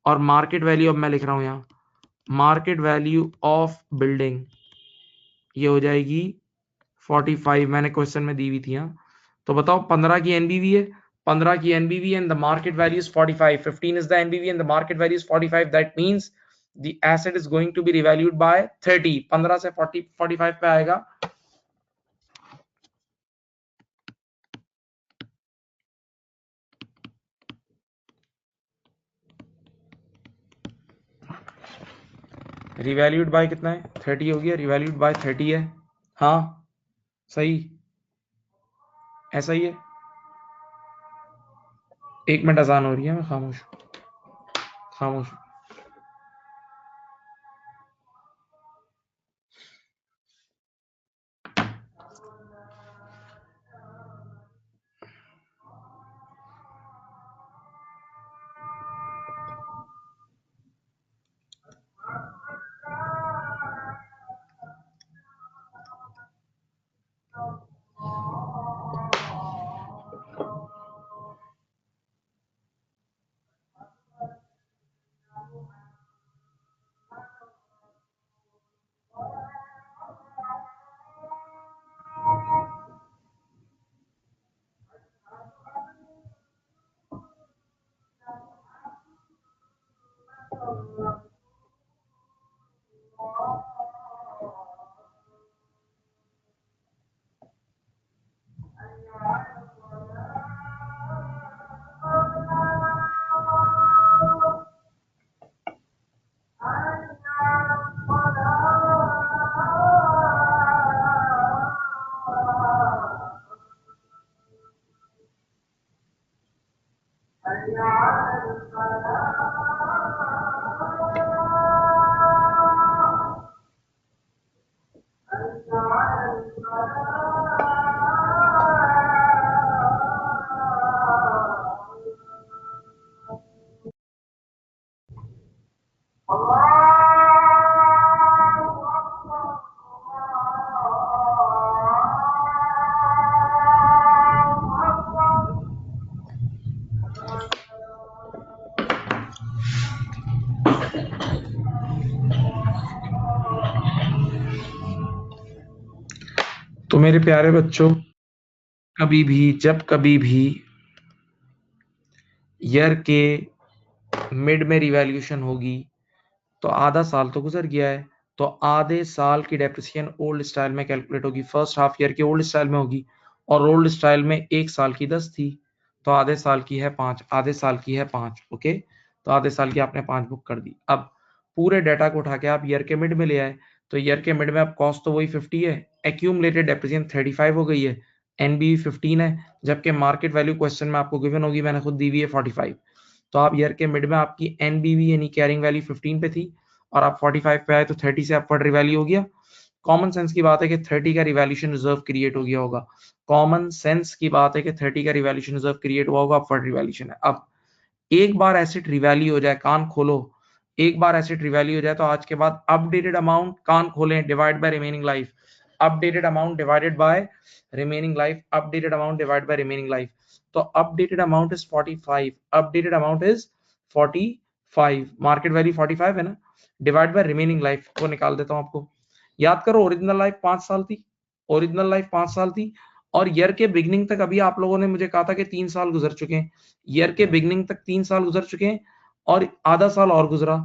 और मार्केट वैल्यू अब मैं लिख रहा हूं यहाँ, मार्केट वैल्यू ऑफ बिल्डिंग ये हो जाएगी 45, मैंने क्वेश्चन में दी हुई थी यहाँ। तो बताओ 15 की एनबीवी है, 15 की NBV and the market value is 45, 15 is the NBV and the market value is 45, that means the asset is going to be revalued by 30। 15 से 40 45 पे आएगा। रिवैल्यूड बाय कितना है, 30 हो गया, रिवैल्यूड बाय 30 है। हाँ सही, ऐसा ही है। 1 मिनट अजान हो रही है, मैं खामोश खामोश। तो मेरे प्यारे बच्चों, कभी भी जब कभी भी ईयर के मिड में रिवैल्यूएशन होगी तो आधा साल तो गुजर गया है, तो आधे साल की डेप्रिसिएशन ओल्ड स्टाइल में कैलकुलेट होगी, फर्स्ट हाफ ईयर की ओल्ड स्टाइल में होगी, और ओल्ड स्टाइल में 1 साल की 10 थी, तो आधे साल की है 5, आधे साल की है 5। ओके, तो आधे साल की आपने 5 बुक कर दी। अब पूरे डाटा को उठा के आप ईयर के मिड में ले आए, तो ईयर के मिड में अब कॉस्ट तो वही 50 है, एक्यूमुलेटेड डेप्रिसिएशन 35 हो गई है, एनबीवी 15 है, जबकि मार्केट वैल्यू क्वेश्चन में आपको गिवन होगी, मैंने खुद दी हुई है 45। तो आप ईयर के मिड में आपकी एनबीवी यानी कैरिंग वैल्यू 15 पे थी और आप 45 पे आए, तो 30 से अपवर्ड रिवैल्यू हो गया। कॉमन सेंस की बात है कि 30 का रिवैल्यूएशन रिजर्व क्रिएट हो गया होगा। कॉमन सेंस की बात है कि 30 का रिवैल्यूएशन रिजर्व क्रिएट हुआ होगा, अपवर्ड रिवैल्यूएशन है। अब एक बार एसेट रिवैल्यू हो जाए, कान खोलो, एक बार एसेट रिवैल्यू हो जाए तो आज के बाद अपडेटेड अमाउंट, कान खोलें, divide by remaining life, updated amount divided by remaining life, updated amount divide by remaining life. तो updated amount is 45, updated amount is 45, market value 45 है ना, डिवाइड बाय रिमेनिंग लाइफ को निकाल देता हूं आपको। याद करो, ओरिजिनल लाइफ 5 साल थी, ओरिजिनल लाइफ 5 साल थी, और ईयर के बिगनिंग तक अभी आप लोगों ने मुझे कहा था कि 3 साल गुजर चुके हैं, ईयर के बिगनिंग तक 3 साल गुजर चुके हैं और आधा साल और गुजरा,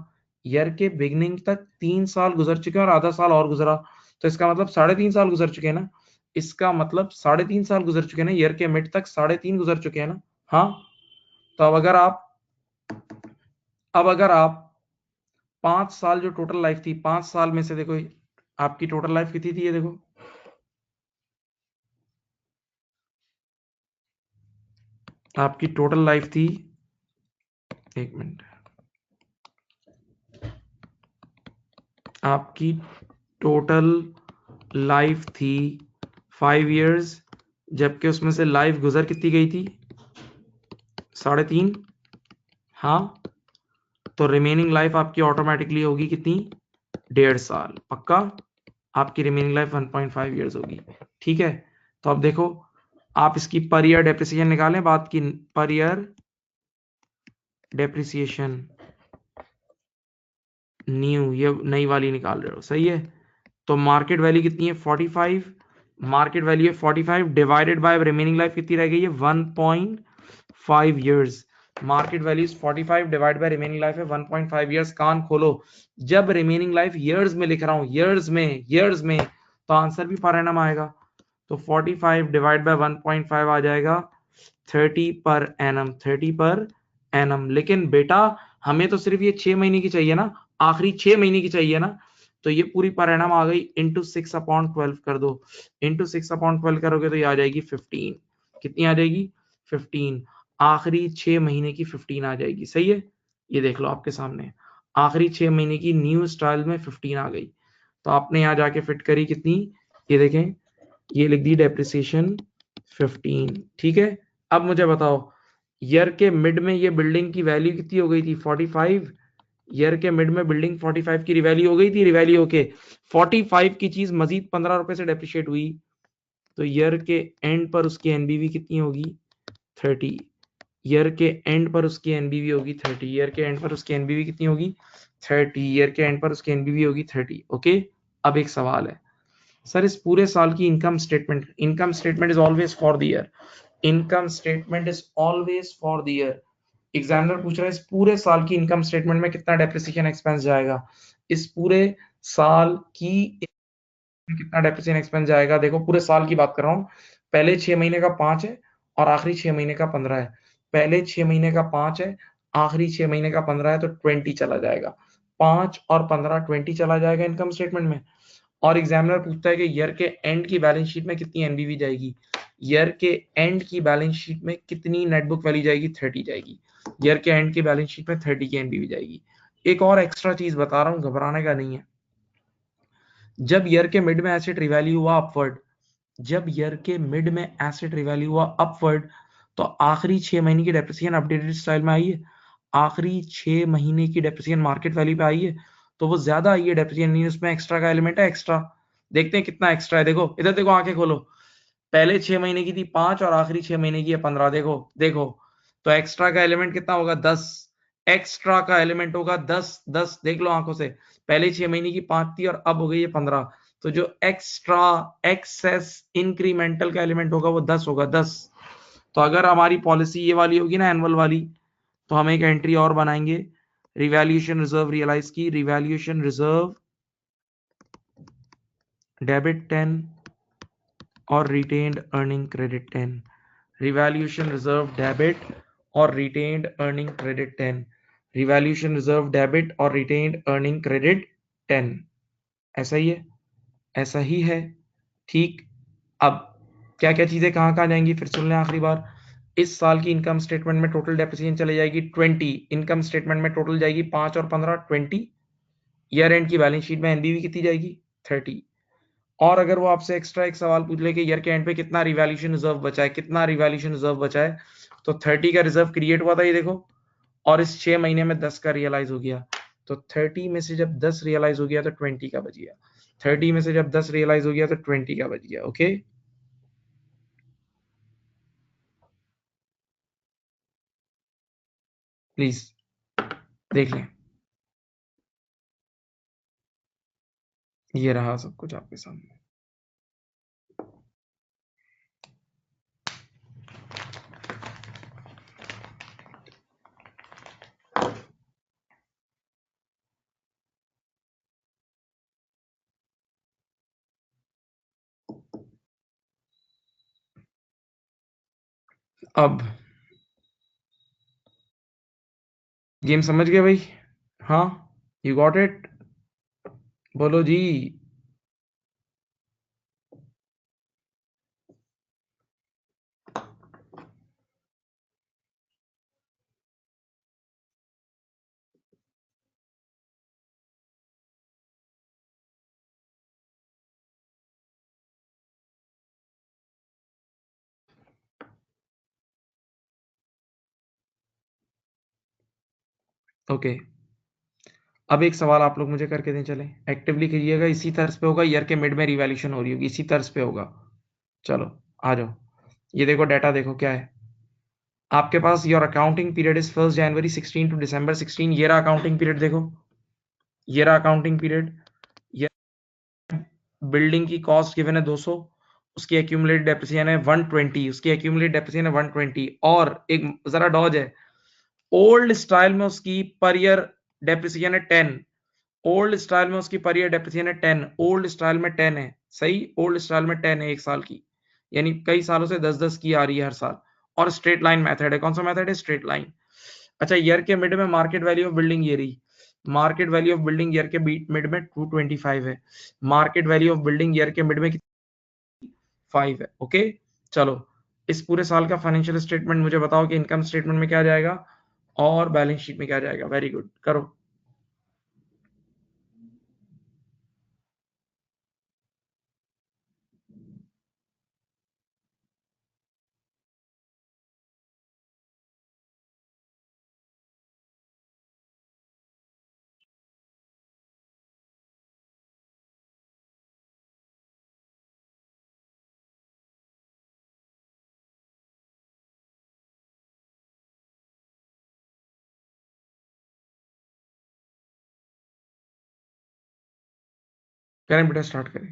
ईयर के बिगनिंग तक 3 साल गुजर चुके हैं और आधा साल और गुजरा, तो इसका मतलब 3.5 साल गुजर चुके हैं ना, इसका मतलब 3.5 साल गुजर चुके हैं ना, ईयर के मिड तक 3.5 गुजर चुके हैं ना। हाँ, तो अब अगर आप 5 साल जो टोटल लाइफ थी, 5 साल में से देखो आपकी टोटल लाइफ कितनी थी, ये देखो आपकी टोटल लाइफ थी, एक मिनट, आपकी टोटल लाइफ थी 5 इयर्स, जबकि उसमें से लाइफ गुजर कितनी गई थी, 3.5। हाँ, तो रिमेनिंग लाइफ आपकी ऑटोमेटिकली होगी कितनी, 1.5 साल, पक्का आपकी रिमेनिंग लाइफ 1.5 इयर्स होगी। ठीक है, तो अब देखो आप इसकी पर ईयर डेप्रिसिएशन निकालें, बात की पर ईयर डेप्रिसिएशन न्यू, ये नई वाली निकाल रहे हो, सही है। तो मार्केट वैल्यू कितनी है, 45, मार्केट वैल्यू है 45 डिवाइडेड बाय रिमेनिंग लाइफ कितनी रह गई है, 1.5 years, market value 45 divide by remaining life है 1.5 इयर्स। कान खोलो, जब रिमेनिंग लाइफ ईयर्स में लिख रहा हूं, ईयर्स में, तो आंसर भी पर एनम आएगा, तो 45 डिवाइड बाय 1.5 आ जाएगा 30 पर एनम, 30 पर एनम। लेकिन बेटा हमें तो सिर्फ ये 6 महीने की चाहिए ना, आखिरी 6 महीने की चाहिए ना, तो ये पूरी पर एनम आ गई, इंटू 6/12 कर दो, इंटू 6/12 करोगे तो ये आ जाएगी 15, कितनी आ जाएगी, 15, आखिरी 6 महीने की 15 आ जाएगी, सही है। ये देख लो आपके सामने, आखिरी 6 महीने की न्यू स्टाइल में 15 आ गई, तो आपने यहाँ जाके फिट करी कितनी, ये देखें, ये लिख दी डेप्रिसिएशन 15। ठीक है, अब मुझे बताओ ईयर के मिड में ये बिल्डिंग की वैल्यू कितनी हो गई थी, 45, ईयर के मिड में बिल्डिंग 45 की रिवैल्यू हो गई थी, रिवैल्यू होके 45 की चीज मजीद 15 रुपए से डेप्रिशिएट हुई, तो ईयर के एंड पर उसकी एनबीवी कितनी होगी, 30, ईयर के एंड पर उसकी एनबीवी होगी 30, ईयर के एंड पर उसकी एनबीवी कितनी होगी, 30, ईयर के एंड पर उसकी एनबीवी होगी 30। ओके, अब एक सवाल है, सर इस पूरे साल की income statement is always for the year, income statement is always for the year, examiner पूछ रहा है इस पूरे साल की इनकम स्टेटमेंट में कितना डेप्रिसिएशन एक्सपेंस जाएगा, इस पूरे साल की कितना डेप्रिसिएशन एक्सपेंस जाएगा। देखो पूरे साल की बात कर रहा हूँ, पहले 6 महीने का 5 है और आखिरी 6 महीने का 15 है, पहले 6 महीने का 5 है, आखिरी 6 महीने का 15 है, तो 20 चला जाएगा, 5 और 15 20 चला जाएगा इनकम स्टेटमेंट में। और एग्जामिनर पूछता है कि ईयर के एंड की बैलेंस शीट में कितनी एनबीवी जाएगी, ईयर के एंड की बैलेंस शीट में कितनी नेट बुक वैल्यू जाएगी, 30 जाएगी, ईयर के एंड की बैलेंस शीट में 30 की एनबीवी जाएगी। एक और एक्स्ट्रा चीज बता रहा हूं, घबराने का नहीं है, जब ईयर के मिड में एसेट रिवैल्यू हुआ अपवर्ड, जब ईयर के मिड में एसेट रिवैल्यू हुआ अपवर्ड, तो आखिरी 6 महीने की डेप्रिसिएशन अपडेटेड स्टाइल में आई है, आखिरी 6 महीने की डेप्रिसिएशन मार्केट वैल्यू पे आई है, तो वो ज्यादा आई है डेप्रिसिएशन, नहीं उसमें एक्स्ट्रा का एलिमेंट है, एक्स्ट्रा देखते हैं कितना एक्स्ट्रा है। देखो इधर देखो, आंखें खोलो, पहले 6 महीने की थी 5 और आखिरी 6 महीने की है 15, देखो देखो, तो एक्स्ट्रा का एलिमेंट कितना होगा, 10, एक्स्ट्रा का एलिमेंट होगा 10, 10 देख लो आंखों से, पहले 6 महीने की 5 थी और अब हो गई है 15, तो जो एक्स्ट्रा एक्सेस इंक्रीमेंटल का एलिमेंट होगा वो 10 होगा, 10। तो अगर हमारी पॉलिसी ये वाली होगी ना एनुअल वाली, तो हम एक एंट्री और बनाएंगे, रिवैल्यूएशन रिजर्व रियलाइज की, रिवैल्यूएशन रिजर्व डेबिट 10 और retained earning credit 10, revaluation reserve debit और retained earning credit 10, revaluation reserve debit और रिटेन्ड अर्निंग क्रेडिट 10। ऐसा ही है, ऐसा ही है, ठीक। अब क्या क्या चीजें कहाँ कहाँ जाएंगी फिर सुन लें आखिरी बार। इस साल की इनकम स्टेटमेंट में टोटल डेप्रिसिएशन चली जाएगी 20, इनकम स्टेटमेंट में टोटल जाएगी 5 और 15 20, ईयर एंड की बैलेंस शीट में एनबीवी कितनी जाएगी 30। और अगर वो आपसे एक्स्ट्रा एक सवाल पूछ ले कि ईयर के एंड पे कितना रिवैल्यूएशन रिजर्व बचा है, कितना रिवैल्यूएशन रिजर्व बचा है, तो 30 का रिजर्व क्रिएट हुआ था ये देखो, और इस 6 महीने में 10 का रियलाइज हो गया। तो 30 में से जब 10 रियलाइज हो गया तो 20 का बच गया, 30 में से जब 10 रियलाइज हो गया तो 20 का बच गया। ओके, प्लीज देख लें, ये रहा सब कुछ आपके सामने। अब गेम समझ गए भाई? हाँ, यू गॉट इट, बोलो जी। ओके, अब एक सवाल आप लोग मुझे करके दें, चले एक्टिवली कीजिएगा, इसी तर्ज पे होगा, ईयर के मिड में रिवैल्यूएशन हो रही होगी, इसी तर्ज पे होगा। चलो आ जाओ, ये देखो डाटा देखो क्या है आपके पास। Your accounting period is 1 January 16 to December 16। ये रहा अकाउंटिंग पीरियड, देखो ये रहा अकाउंटिंग पीरियड। ये बिल्डिंग की कॉस्ट गिवन है 200, उसकी एक्यूमुलेटेड डेप्रिसिएशन है 120, उसकी एक्यूमुलेटेड डेप्रिसिएशन है 120, और एक जरा डॉज है, ओल्ड स्टाइल में उसकी पर ईयर डेप्रिसिएशन है 10, ओल्ड स्टाइल में उसकी पर ईयर डेप्रिसिएशन है 10, ओल्ड स्टाइल में 10 है, सही, ओल्ड स्टाइल में 10 है एक साल की, यानी कई सालों से 10-10 की आ रही है हर साल, और स्ट्रेट लाइन मेथड है। कौन सा मेथड है? Straight line. अच्छा, ईयर के मिड में मार्केट वैल्यू ऑफ बिल्डिंग ये रही, market value of building year के मिड में 225 है, market value of building year के मिड में 5 है। ओके, चलो इस पूरे साल का फाइनेंशियल स्टेटमेंट मुझे बताओ कि इनकम स्टेटमेंट में क्या जाएगा और बैलेंस शीट में क्या जाएगा। वेरी गुड, करो। करें बेटा, स्टार्ट करें।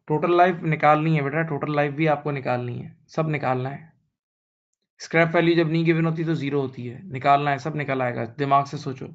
टोटल लाइफ निकालनी है बेटा, टोटल लाइफ भी आपको निकालनी है, सब निकालना है। स्क्रैप वैल्यू जब नहीं गिवन होती तो 0 होती है, निकालना है, सब निकल आएगा, दिमाग से सोचो।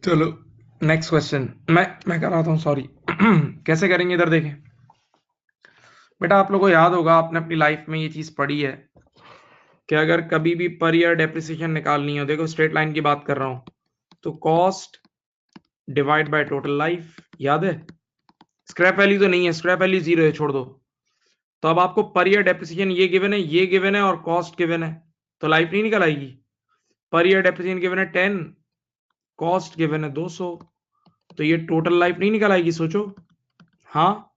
चलो नेक्स्ट क्वेश्चन मैं कराता हूँ, सॉरी। कैसे करेंगे इधर देखें बेटा, आप लोगों को याद होगा, आपने अपनी लाइफ में ये चीज पढ़ी है कि अगर कभी भी पर ईयर डेप्रिसिएशन निकालनी हो, देखो स्ट्रेट लाइन की बात कर रहा हूं, तो cost divide by total life, याद है? स्क्रैप वैल्यू तो नहीं है, स्क्रैप वैल्यू 0 है, छोड़ दो। तो अब आपको पर ईयर डेप्रिसिएशन ये गिवन है, ये गिवन है और कॉस्ट गिवन है, तो लाइफ नहीं निकल आएगी। पर ईयर डेप्रिसिएशन गिवन है 10, कॉस्ट गिवन है 200, तो ये टोटल लाइफ नहीं निकल आएगी, सोचो। हाँ,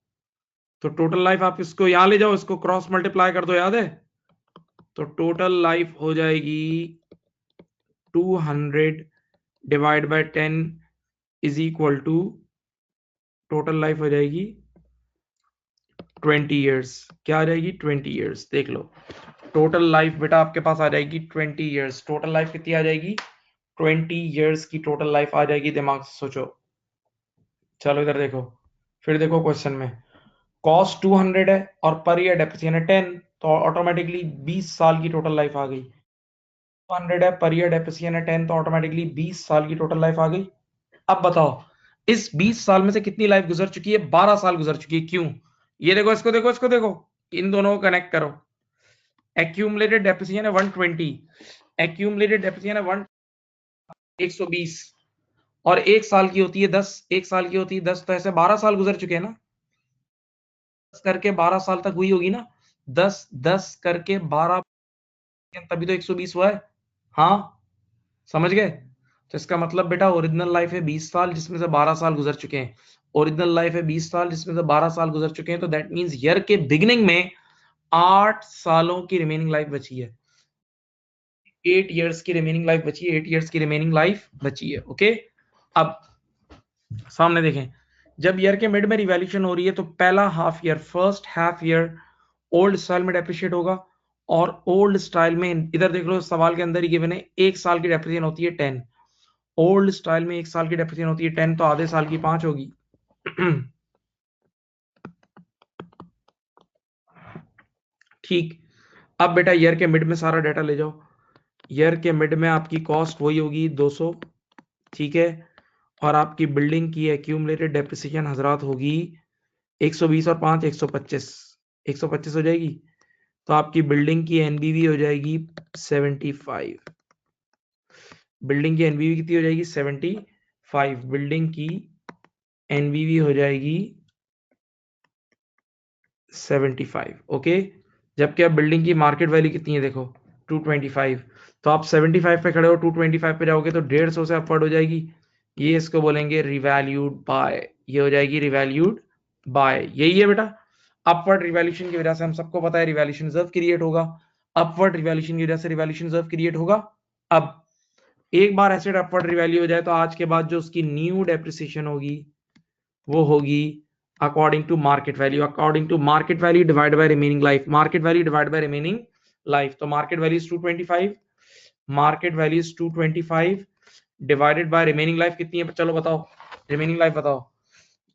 तो टोटल लाइफ आप इसको यहां ले जाओ, इसको क्रॉस मल्टीप्लाई कर दो, याद है? तो टोटल लाइफ हो जाएगी 200 divide by 10 is equal to, total life हो जाएगी 20 ईयर्स। क्या आ जाएगी? 20 ईयर्स। देख लो, टोटल लाइफ बेटा आपके पास आ जाएगी 20 ईयर्स। टोटल लाइफ कितनी आ जाएगी? 20 ईयर्स की टोटल लाइफ आ जाएगी, दिमाग से सोचो। चलो इधर देखो, फिर देखो क्वेश्चन में, कॉस्ट 200 है और पर ईयर डेप्रिसिएशन है 10, तो ऑटोमेटिकली 20 साल की टोटल लाइफ आ गई। 200 है, पर ईयर डेप्रिसिएशन है 10, तो ऑटोमेटिकली 20 साल की टोटल लाइफ आ गई। अब बताओ, इस 20 साल में से कितनी लाइफ गुजर चुकी है? 12 साल गुजर चुकी है। क्यों? ये देखो, इसको देखो, इसको देखो, इन दोनों को कनेक्ट करो। एक्यूमुलेटेड डेप्रिसिएशन है 120, एक्यूमुलेटेड डेप्रिसिएशन है 120, और एक साल की होती है 10, एक साल की होती है 10, तो ऐसे 12 साल गुजर चुके हैं ना। 10 करके 12 साल तक हुई होगी ना, 10 10 करके 12, तभी तो 120 हुआ है। हाँ, समझ गए? तो इसका मतलब बेटा ओरिजिनल लाइफ है 20 साल, जिसमें से 12 साल गुजर चुके हैं। ओरिजिनल लाइफ है 20 साल, जिसमें से 12 साल गुजर चुके हैं, तो दैट मींस ईयर के बिगिनिंग में 8 सालों की रिमेनिंग लाइफ बची है। 8 इयर्स की रिमेनिंग लाइफ बची है, 8 इयर्स की रिमेनिंग लाइफ बची है। ओके, अब सामने देखें, जब ईयर के मिड में रिवैल्यूएशन हो रही है, तो पहला half year, first half year old style में डेप्रिशिएट होगा, और ओल्ड स्टाइल में इधर देख लो, सवाल के अंदर ही गिवन है, एक साल की डेप्रिसिएशन होती है 10, ओल्ड स्टाइल में एक साल की डेप्रिसिएशन होती है 10, तो आधे साल की 5 होगी। ठीक, अब बेटा ईयर के मिड में सारा डाटा ले जाओ। ईयर के मिड में आपकी कॉस्ट वही होगी 200, ठीक है, और आपकी बिल्डिंग की एक्यूमुलेटेड डेप्रिसिएशन हजरात होगी 120 और 5 125, 125 हो जाएगी, तो आपकी बिल्डिंग की एनबीवी हो जाएगी 75। बिल्डिंग की एनबीवी कितनी हो जाएगी? 75। बिल्डिंग की एनबीवी हो जाएगी 75। ओके, जबकि अब बिल्डिंग की मार्केट वैल्यू कितनी है? देखो 225, तो आप 75 पे खड़े हो, 225 पे जाओगे तो 150 से अपवर्ड हो जाएगी। ये इसको बोलेंगे रिवैल्यूड बाय, ये हो जाएगी रिवैल्यूड बाय, यही है बेटा। अपवर्ड रिवैल्यूएशन की वजह से हम सबको पता है रिवैल्यूएशन रिजर्व क्रिएट होगा, अपवर्ड रिवैल्यूएशन की वजह से रिवैल्यूएशन रिजर्व क्रिएट होगा। अब एक बार एसेट अपवर्ड रिवैल्यू हो जाए, तो आज के बाद जो उसकी न्यू डेप्रिसिएशन होगी वो होगी according to market value, according to market value divide by remaining life, market value divide by remaining life. तो market value is 225, market value is 225 divided by remaining life कितनी है? चलो बताओ, रिमेनिंग लाइफ बताओ,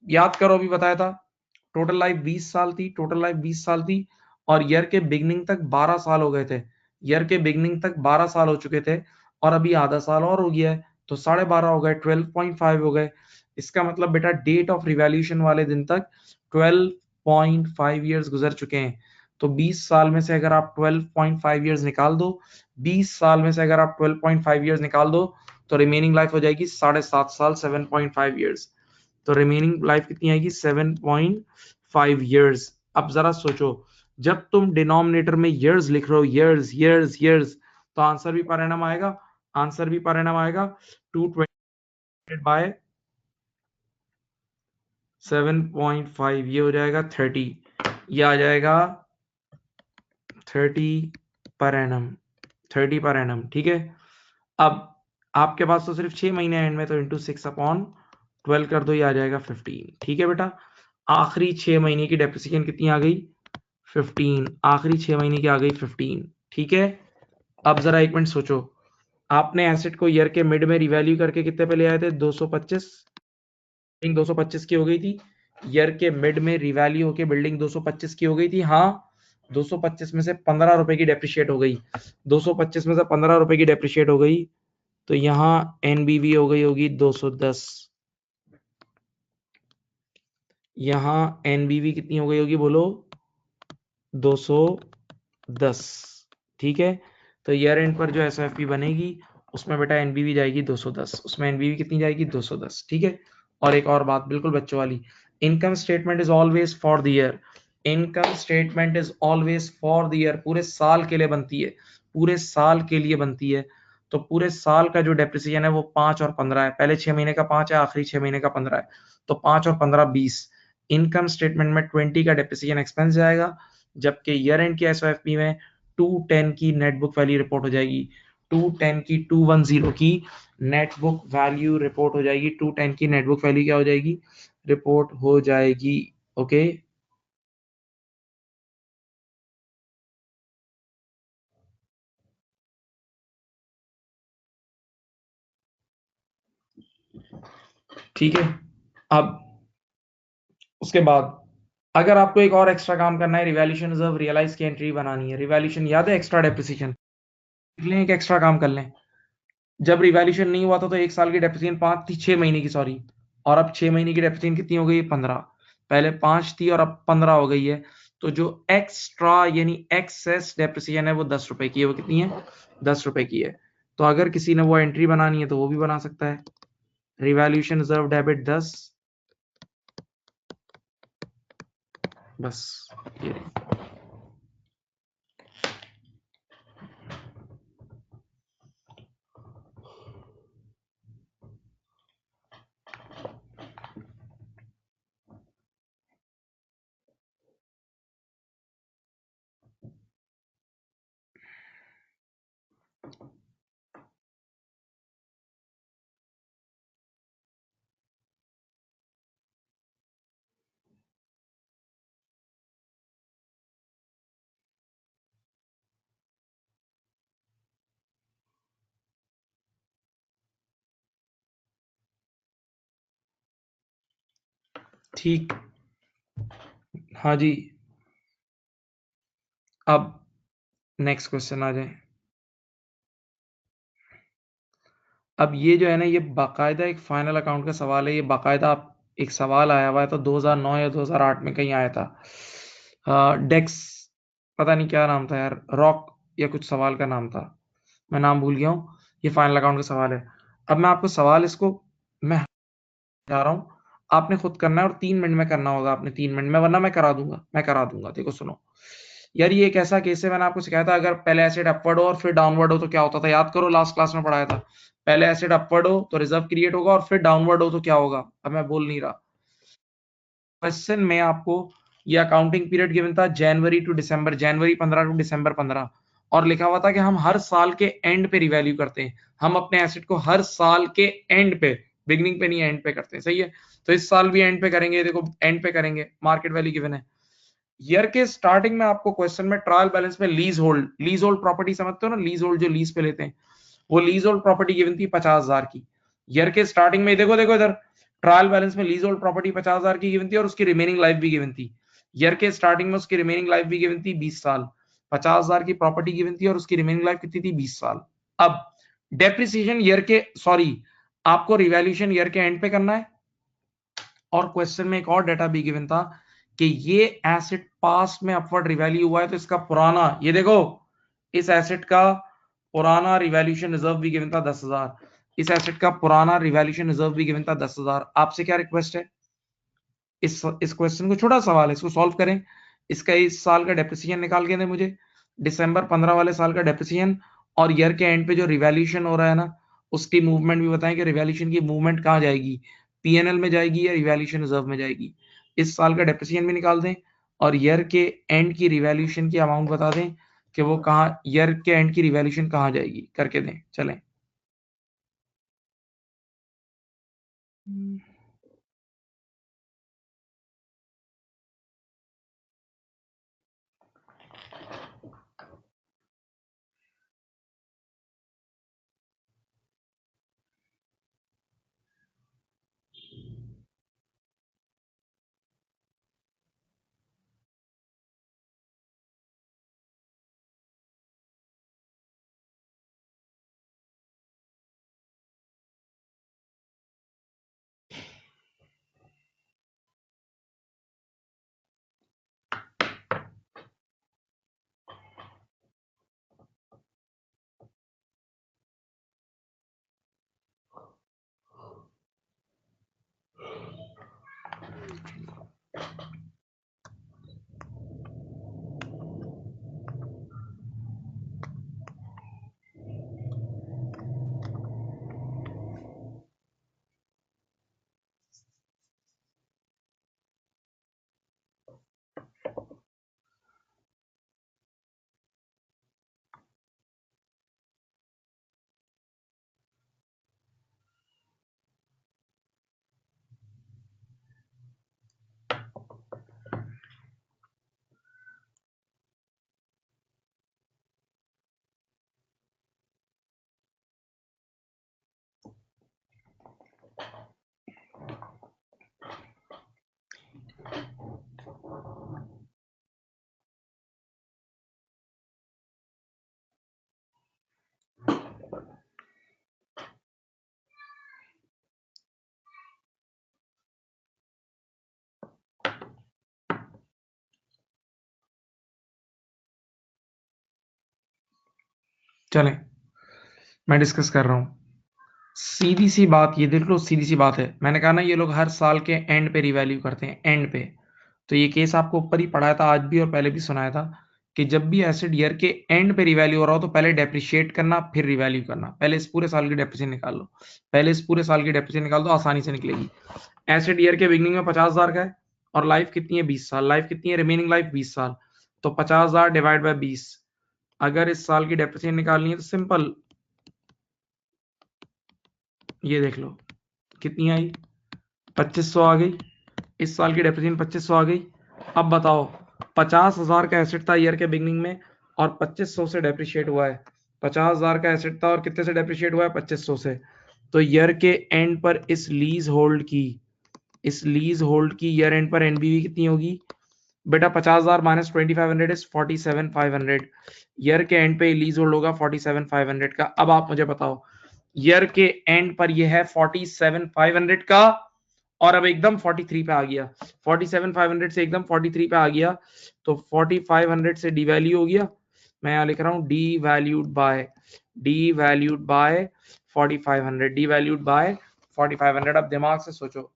याद करो, अभी बताया था टोटल लाइफ 20 साल थी, टोटल लाइफ 20 साल थी, और ईयर के बिगनिंग तक 12 साल हो गए थे, ईयर के बिगनिंग तक 12 साल हो चुके थे और अभी आधा साल और हो गया है, तो 12.5 हो गए, 12.5 हो गए। इसका मतलब बेटा डेट ऑफ रिवैल्यूएशन वाले दिन तक 12.5 ईयर्स गुजर चुके हैं। तो 20 साल में से अगर आप 12.5 ईयर्स निकाल दो, 20 साल में से अगर आप 12.5 ईयर्स निकाल दो, तो रिमेनिंग लाइफ हो जाएगी 7.5 साल, 7.5 ईयर्स। तो रिमेनिंग लाइफ कितनी आएगी? 7.5 ईयर्स। अब जरा सोचो, जब तुम डिनोमिनेटर में ईयर्स लिख रहे हो, ईयर्स ईयर्स ईयर्स, तो आंसर भी पर एनम आएगा, आंसर भी पर एनम आएगा। 220 बाय 7.5, ये हो जाएगा 30, ये आ जाएगा 30 पर एनम, 30 पर एनम। ठीक है, अब आपके पास तो सिर्फ 6 महीने एंड में, तो इंटू 6/12 कर दो, ये आ जाएगा 15। ठीक है बेटा, आखिरी 6 महीने की डेप्रिसिएशन कितनी आ गई? 15। आखिरी 6 महीने की आ गई 15। ठीक है, अब जरा एक मिनट सोचो, आपने एसेट को ईयर के मिड में रिवैल्यू करके कितने पे ले आए थे? 225। 225 की हो गई थी, ईयर के मिड में रिवैल्यू होके बिल्डिंग 225 की हो गई थी। हाँ, 225 में से 15 रुपए की डेप्रिशिएट हो गई, 225 में से 15 रुपए की डेप्रिशिएट हो गई, तो यहाँ एनबीवी हो गई होगी 210। यहाँ एनबीवी कितनी हो गई होगी बोलो? 210। ठीक है, तो ईयर एंड पर जो एसओएफपी बनेगी उसमें बेटा एनबीवी जाएगी 210, उसमें एनबीवी कितनी जाएगी? 210। ठीक है, और एक और बात बिल्कुल बच्चों वाली, income statement is always for the year, income statement is always for the year, पूरे साल के लिए बनती है, पूरे साल के लिए बनती है। तो पूरे साल का जो डेप्रिसिएशन है वो 5 और 15 है, पहले 6 महीने का 5 है, आखिरी 6 महीने का 15 है, तो 5 और 15 20। इनकम स्टेटमेंट में 20 का डेप्रिसिएशन एक्सपेंस जाएगा, जबकि ईयर एंड की एसओएफपी में 210 की नेट बुक वैल्यू रिपोर्ट हो जाएगी, 210 की 210 की नेट बुक वैल्यू रिपोर्ट हो जाएगी, 210 की नेट बुक वैल्यू क्या हो जाएगी? रिपोर्ट हो जाएगी। ओके, ठीक है। अब उसके बाद अगर आपको एक और एक्स्ट्रा काम करना है, रिवैल्यूएशन रिजर्व रियलाइज की एंट्री बनानी है, रिवैल्यूएशन याद है, एक्स्ट्रा डेप्रिसिएशन, एक एक्स्ट्रा काम कर लें। जब रिवैल्यूएशन नहीं हुआ था तो एक साल की डेप्रिसिएशन 5 थी, 6 महीने की सॉरी, और अब 6 महीने की डेप्रिसिएशन कितनी हो गई? 15। पहले 5 थी और अब 15 हो गई है, तो जो एक्स्ट्रा यानी एक्सेस डेप्रिसिएशन है वो 10 रुपए की है। वो कितनी है? 10 रुपए की है। तो अगर किसी ने वो एंट्री बनानी है तो वो भी बना सकता है, रिवैल्यूएशन रिजर्व डेबिट 10, बस ये। ठीक, हाँ जी। अब नेक्स्ट क्वेश्चन आ जाए। अब ये जो है ना, ये बाकायदा एक फाइनल अकाउंट का सवाल है, ये बाकायदा एक सवाल आया हुआ है, तो 2009 या 2008 में कहीं आया था। डेक्स, पता नहीं क्या नाम था यार, रॉक या कुछ सवाल का नाम था, मैं नाम भूल गया हूँ। ये फाइनल अकाउंट का सवाल है। अब मैं आपको सवाल, इसको मैं जा रहा हूँ, आपने खुद करना है, और 3 मिनट में करना होगा आपने, 3 मिनट में, वरना मैं करा दूंगा, मैं करा दूंगा। देखो सुनो यार, ये एक ऐसा केस है, मैंने आपको सिखाया था, अगर पहले एसिड अपवर्ड हो और फिर डाउनवर्ड हो तो क्या होता था, याद करो, लास्ट क्लास में पढ़ाया था। पहले एसिड अपवर्ड हो तो रिजर्व क्रिएट होगा, और फिर डाउनवर्ड हो तो क्या होगा। अब मैं बोल नहीं रहा, क्वेश्चन में आपको ये अकाउंटिंग पीरियड गिवन था जनवरी टू दिसंबर, जनवरी 15 टू दिसंबर 15, और लिखा हुआ था कि हम हर साल के एंड पे रिवैल्यू करते हैं, हम अपने एसेट को हर साल के एंड पे, बिगनिंग पे नहीं एंड पे करते हैं। सही है, तो इस साल भी एंड पे करेंगे, देखो एंड पे करेंगे, मार्केट वैल्यू गिवन है। ईयर के स्टार्टिंग में आपको क्वेश्चन में ट्रायल बैलेंस में लीज होल्ड प्रॉपर्टी समझते हो ना, लीज होल्ड जो लीज पे लेते हैं, वो लीज होल्ड प्रॉपर्टी गिवन थी 50,000 की। ईयर के स्टार्टिंग में देखो देखो इधर, ट्रायल बैलेंस में लीज होल्ड प्रॉपर्टी 50,000 की गिवन थी और उसकी रिमेनिंग लाइफ भी गिवन थी। ईयर के स्टार्टिंग में उसकी रिमेनिंग लाइफ भी गिवन थी 20 साल, 50,000 की प्रॉपर्टी गिवन थी और उसकी रिमेनिंग लाइफ कितनी थी 20 साल। अब डेप्रिसिएशन ईयर के आपको रिवैल्यूएशन ईयर के एंड पे करना है। और क्वेश्चन में एक और डेटा भी गिवन था कि ये एसेट पास्ट में अपवर्ड रिवैल्यू हुआ है तो इसका पुराना, ये देखो इस एसेट का पुराना रिवैल्यूएशन रिजर्व भी गिवन था 10,000, इस एसेट का पुराना रिवैल्यूएशन रिजर्व भी गिवन था 10,000। आपसे क्या रिक्वेस्ट है, इस क्वेश्चन को, छोटा सवाल है, इसको सॉल्व करें। इसका इस साल का डेप्रिसिएशन निकाल के दें मुझे, दिसंबर 15 वाले साल का डेप्रिसिएशन, और ईयर के एंड पे जो रिवैल्यूएशन हो रहा है ना उसकी मूवमेंट भी बताएं कि रिवैल्यूएशन की मूवमेंट कहाँ जाएगी, पीएनएल में जाएगी या रिवैल्यूएशन रिजर्व में जाएगी। इस साल का डेप्रिसिएशन भी निकाल दें और ईयर के एंड की रिवैल्यूएशन की अमाउंट बता दें कि वो कहाँ, ईयर के एंड की रिवैल्यूएशन कहाँ जाएगी, करके दें। चलें चलें मैं डिस्कस कर रहा हूँ। सीधी सी बात, ये देख लो सीधी सी बात है, मैंने कहा ना ये लोग हर साल के एंड पे रिवैल्यू करते हैं, एंड पे। तो ये केस आपको ऊपर ही पढ़ाया था आज भी और पहले भी सुनाया था कि जब भी एसिड ईयर के एंड पे रिवैल्यू हो रहा हो तो पहले डेप्रिशिएट करना फिर रिवैल्यू करना। पहले इस पूरे साल की डेप्रिसिएशन निकाल लो, पहले इस पूरे साल की डेप्रिसिएशन निकाल दो, आसानी से निकलेगी। एसिड ईयर के बिगनिंग में 50,000 का है और लाइफ कितनी है 20 साल, लाइफ कितनी है रिमेनिंग लाइफ 20 साल, तो 50,000 डिवाइड बाय 20। अगर इस साल की डेप्रिसिएशन निकालनी है तो सिंपल ये देख लो कितनी आई, 2500 आ गई। इस साल की डेप्रिसिएशन 2500 आ गई। अब बताओ 50,000 का एसेट था ईयर के बिगनिंग में और 2500 से डेप्रिशिएट हुआ है। 50,000 का एसेट था और कितने से डेप्रिशिएट हुआ है 2500 से। तो ईयर के एंड पर इस लीज होल्ड की ईयर एंड पर एनबीवी कितनी होगी बेटा, 50,000 माइनस 2500 इज 47,500। ईयर के एंड पे लीज होल्ड होगा 47,500 का। अब आप मुझे बताओ ईयर के एंड पर यह है 47,500 का और अब एकदम 43 पे आ गया, 47,500 से एकदम 43 पे आ गया तो 4500 से डिवैल्यू हो गया। मैं यहां लिख रहा हूं डिवैल्यूड बाय 4500, डिवैल्यूड बाय 4500। अब दिमाग से सोचो,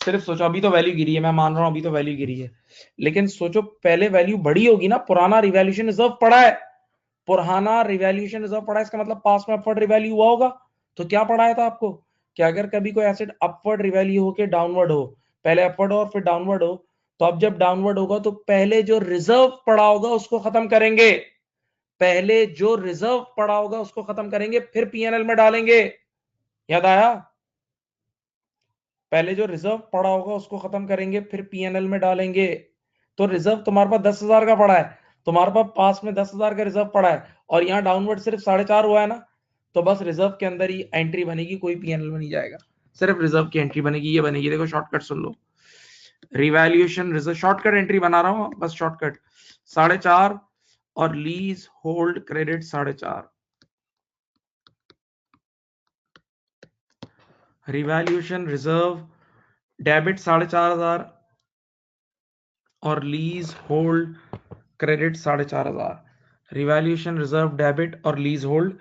सिर्फ सोचो, अभी तो वैल्यू गिरी है, मैं मान रहा हूं अभी तो वैल्यू गिरी है, लेकिन सोचो पहले वैल्यू बड़ी होगी ना, पुराना रिवैल्यूएशन रिजर्व पड़ा है, पुराना रिवैल्यूएशन रिजर्व पड़ा है, इसका मतलब पास में अपवर्ड रिवैल्यू हुआ होगा। तो क्या पढ़ाया था आपको कि अगर कभी कोई एसेट अपवर्ड रिवैल्यू हो के डाउनवर्ड हो, पहले अपवर्ड हो और फिर डाउनवर्ड हो, तो अब जब डाउनवर्ड होगा तो पहले जो रिजर्व पड़ा होगा उसको खत्म करेंगे, पहले जो रिजर्व पड़ा होगा उसको खत्म करेंगे फिर पीएनएल में डालेंगे। याद आया, पहले जो रिजर्व पड़ा होगा उसको खत्म करेंगे फिर पीएनएल में डालेंगे। तो रिजर्व तुम्हारे पास 10,000 का पड़ा है, तुम्हारे पास में 10,000 का रिजर्व पड़ा है और यहाँ डाउनवर्ड सिर्फ 4.5 हुआ है ना, तो बस रिजर्व के अंदर ही एंट्री बनेगी, कोई पीएनएल में नहीं जाएगा, सिर्फ रिजर्व की एंट्री बनेगी। ये बनेगी, देखो शॉर्टकट सुन लो, रिवैल्यूएशन रिजर्व, शॉर्टकट एंट्री बना रहा हूं बस, शॉर्टकट 4.5 और lease hold credit 4.5, revaluation reserve debit 4,500 और lease hold credit 4,500, revaluation reserve debit और लीज होल्ड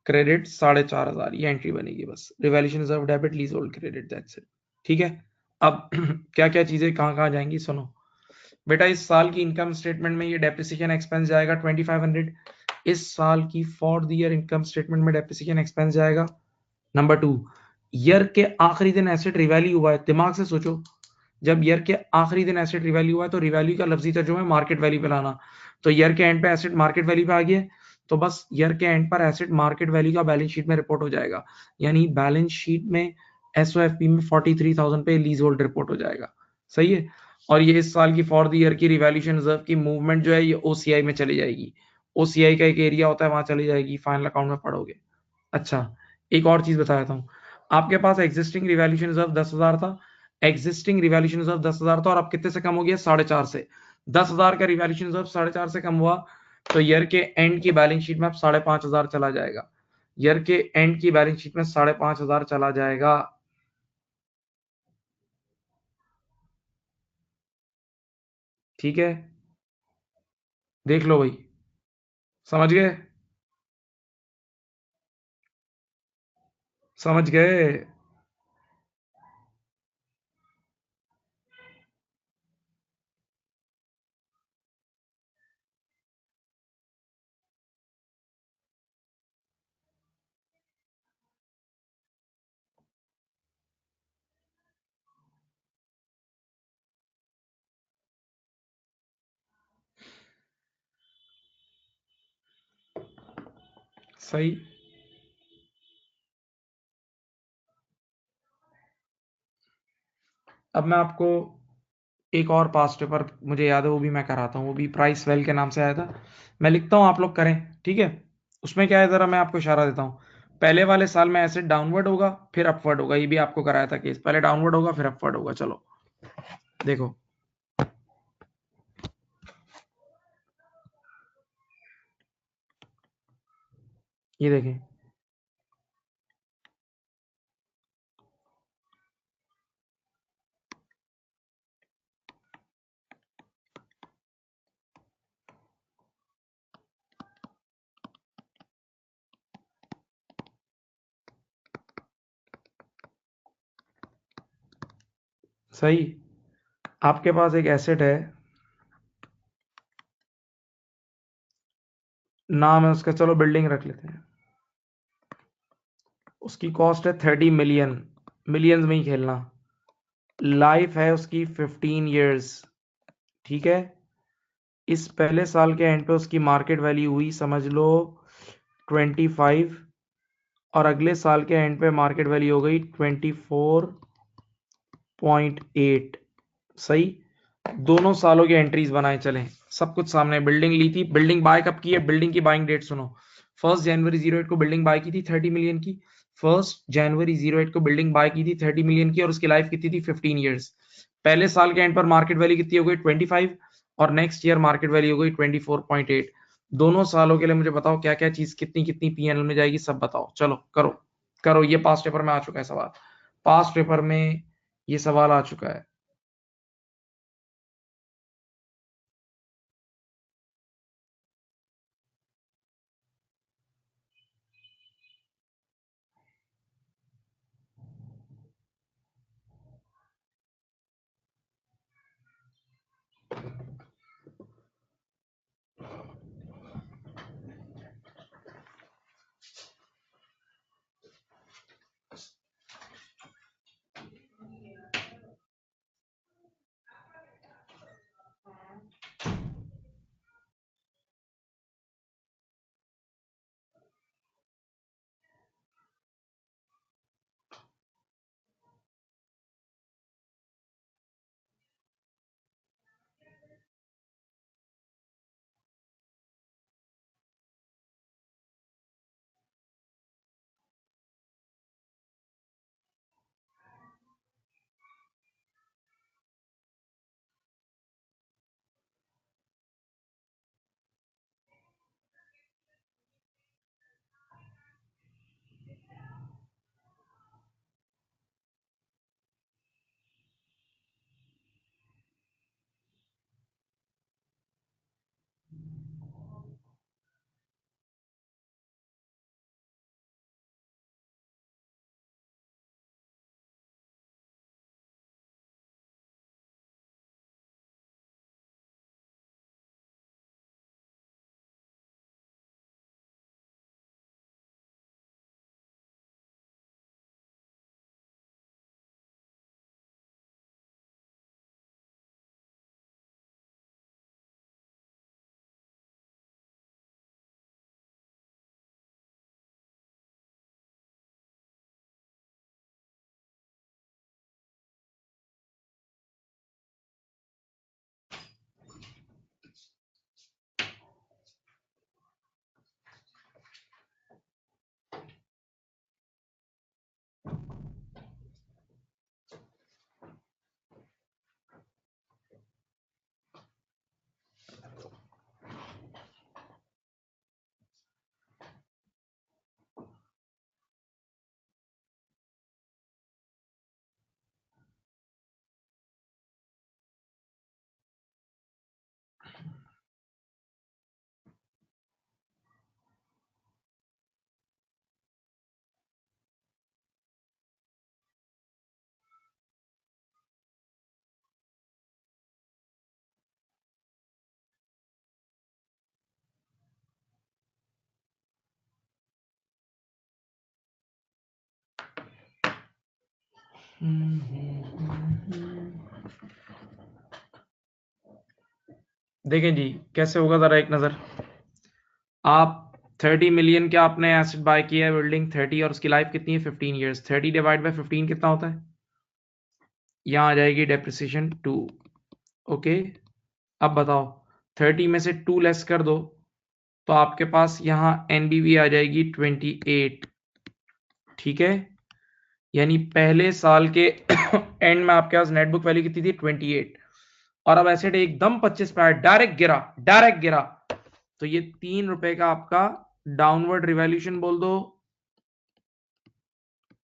क्रेडिट 4,500, ये एंट्री बनेगी बस, revaluation reserve debit lease hold credit, that's it. ठीक है, अब क्या क्या चीजें कहां कहां जाएंगी सुनो बेटा। इस साल की इनकम स्टेटमेंट में ये डेप्रिसिएशन एक्सपेंस जाएगा 2500, इस साल की for the year income statement में डेप्रिसिएशन एक्सपेंस जाएगा। नंबर 2, ईयर के आखिरी दिन एसेट रिवैल्यू हुआ है, दिमाग से सोचो, जब ईयर के आखिरी दिन एसेट रिवैल्यू हुआ है तो रिवैल्यू का लफ्जी तर्जुमा है मार्केट वैल्यू पे लाना, तो ईयर के एंड पे एसेट मार्केट वैल्यू पे आ गया, तो बस ईयर के एंड पर एसेट मार्केट वैल्यू का बैलेंस शीट में रिपोर्ट हो जाएगा, यानी बैलेंस शीट में एसओएफपी में 43,000 पे लीज होल्ड रिपोर्ट हो जाएगा। सही है, और ये इस साल की फॉर द ईयर की रिवैल्यूएशन रिजर्व की मूवमेंट जो है ये ओसीआई में चली जाएगी, ओसीआई का एक एरिया होता है वहां चली जाएगी, फाइनल अकाउंट में पढ़ोगे। अच्छा, एक और चीज बता देता हूँ, आपके पास एग्जिस्टिंग रिवैल्यूएशन रिजर्व 10,000 था, एग्जिस्टिंग रिवैल्यूएशन रिजर्व 10,000 था और अब कितने से कम हो गया 4.5 से, 10,000 का रिवैल्यूएशन रिजर्व 4.5 से कम हुआ, तो ईयर के एंड की बैलेंस शीट में अब 5,500 चला जाएगा, ईयर के एंड की बैलेंस शीट में 5,500 चला जाएगा। ठीक है, देख लो भाई, समझ गए, समझ गए। सही, अब मैं आपको एक और पास्ट पेपर मुझे याद है, वो भी मैं कराता हूँ, वो भी प्राइस वेल के नाम से आया था, मैं लिखता हूँ आप लोग करें। ठीक है, उसमें क्या है जरा मैं आपको इशारा देता हूँ, पहले वाले साल में एसिड डाउनवर्ड होगा फिर अपवर्ड होगा, ये भी आपको कराया था केस, पहले डाउनवर्ड होगा फिर अपवर्ड होगा। चलो देखो, ये देखें, सही, आपके पास एक एसेट है, नाम है उसका, चलो बिल्डिंग रख लेते हैं, उसकी कॉस्ट है 30 मिलियन, मिलियंस में ही खेलना, लाइफ है उसकी 15 years। ठीक है, इस पहले साल के एंड पे उसकी मार्केट वैल्यू हुई समझ लो 25, और अगले साल के एंड पे मार्केट वैल्यू हो गई 24.8। सही, दोनों सालों की एंट्रीज बनाए चलें, सब कुछ सामने, बिल्डिंग ली थी, बिल्डिंग बाय कब की है, बिल्डिंग की बाइंग डेट सुनो, 1 जनवरी 08 को बिल्डिंग बाय की थी 30 मिलियन की, 1 जनवरी 08 को बिल्डिंग बाय की थी 30 मिलियन की, और उसकी लाइफ कितनी थी 15 years। पहले साल के एंड पर मार्केट वैल्यू कितनी हो गई 25, और नेक्स्ट ईयर मार्केट वैल्यू हो गई 24.8। दोनों सालों के लिए मुझे बताओ क्या क्या चीज कितनी कितनी पीएनएल में जाएगी, सब बताओ, चलो करो, करो, ये पास्ट पेपर में आ चुका है सवाल, पास्ट पेपर में ये सवाल आ चुका है। देखें जी कैसे होगा, जरा एक नजर। आप 30 मिलियन के आपने एसेट बाय किया है, बिल्डिंग 30, और उसकी लाइफ कितनी है 15 इयर्स। 30 डिवाइड बाय 15 कितना होता है? यहाँ आ जाएगी डेप्रिसिएशन 2। ओके, अब बताओ 30 में से 2 लेस कर दो तो आपके पास यहाँ एनबीवी आ जाएगी 28। ठीक है, यानी पहले साल के एंड में आपके पास नेट बुक वैल्यू कितनी थी 28, और अब एसेट एकदम 25 पे आया, डायरेक्ट गिरा। तो ये 3 रुपए का आपका डाउनवर्ड रिवैल्यूएशन बोल दो,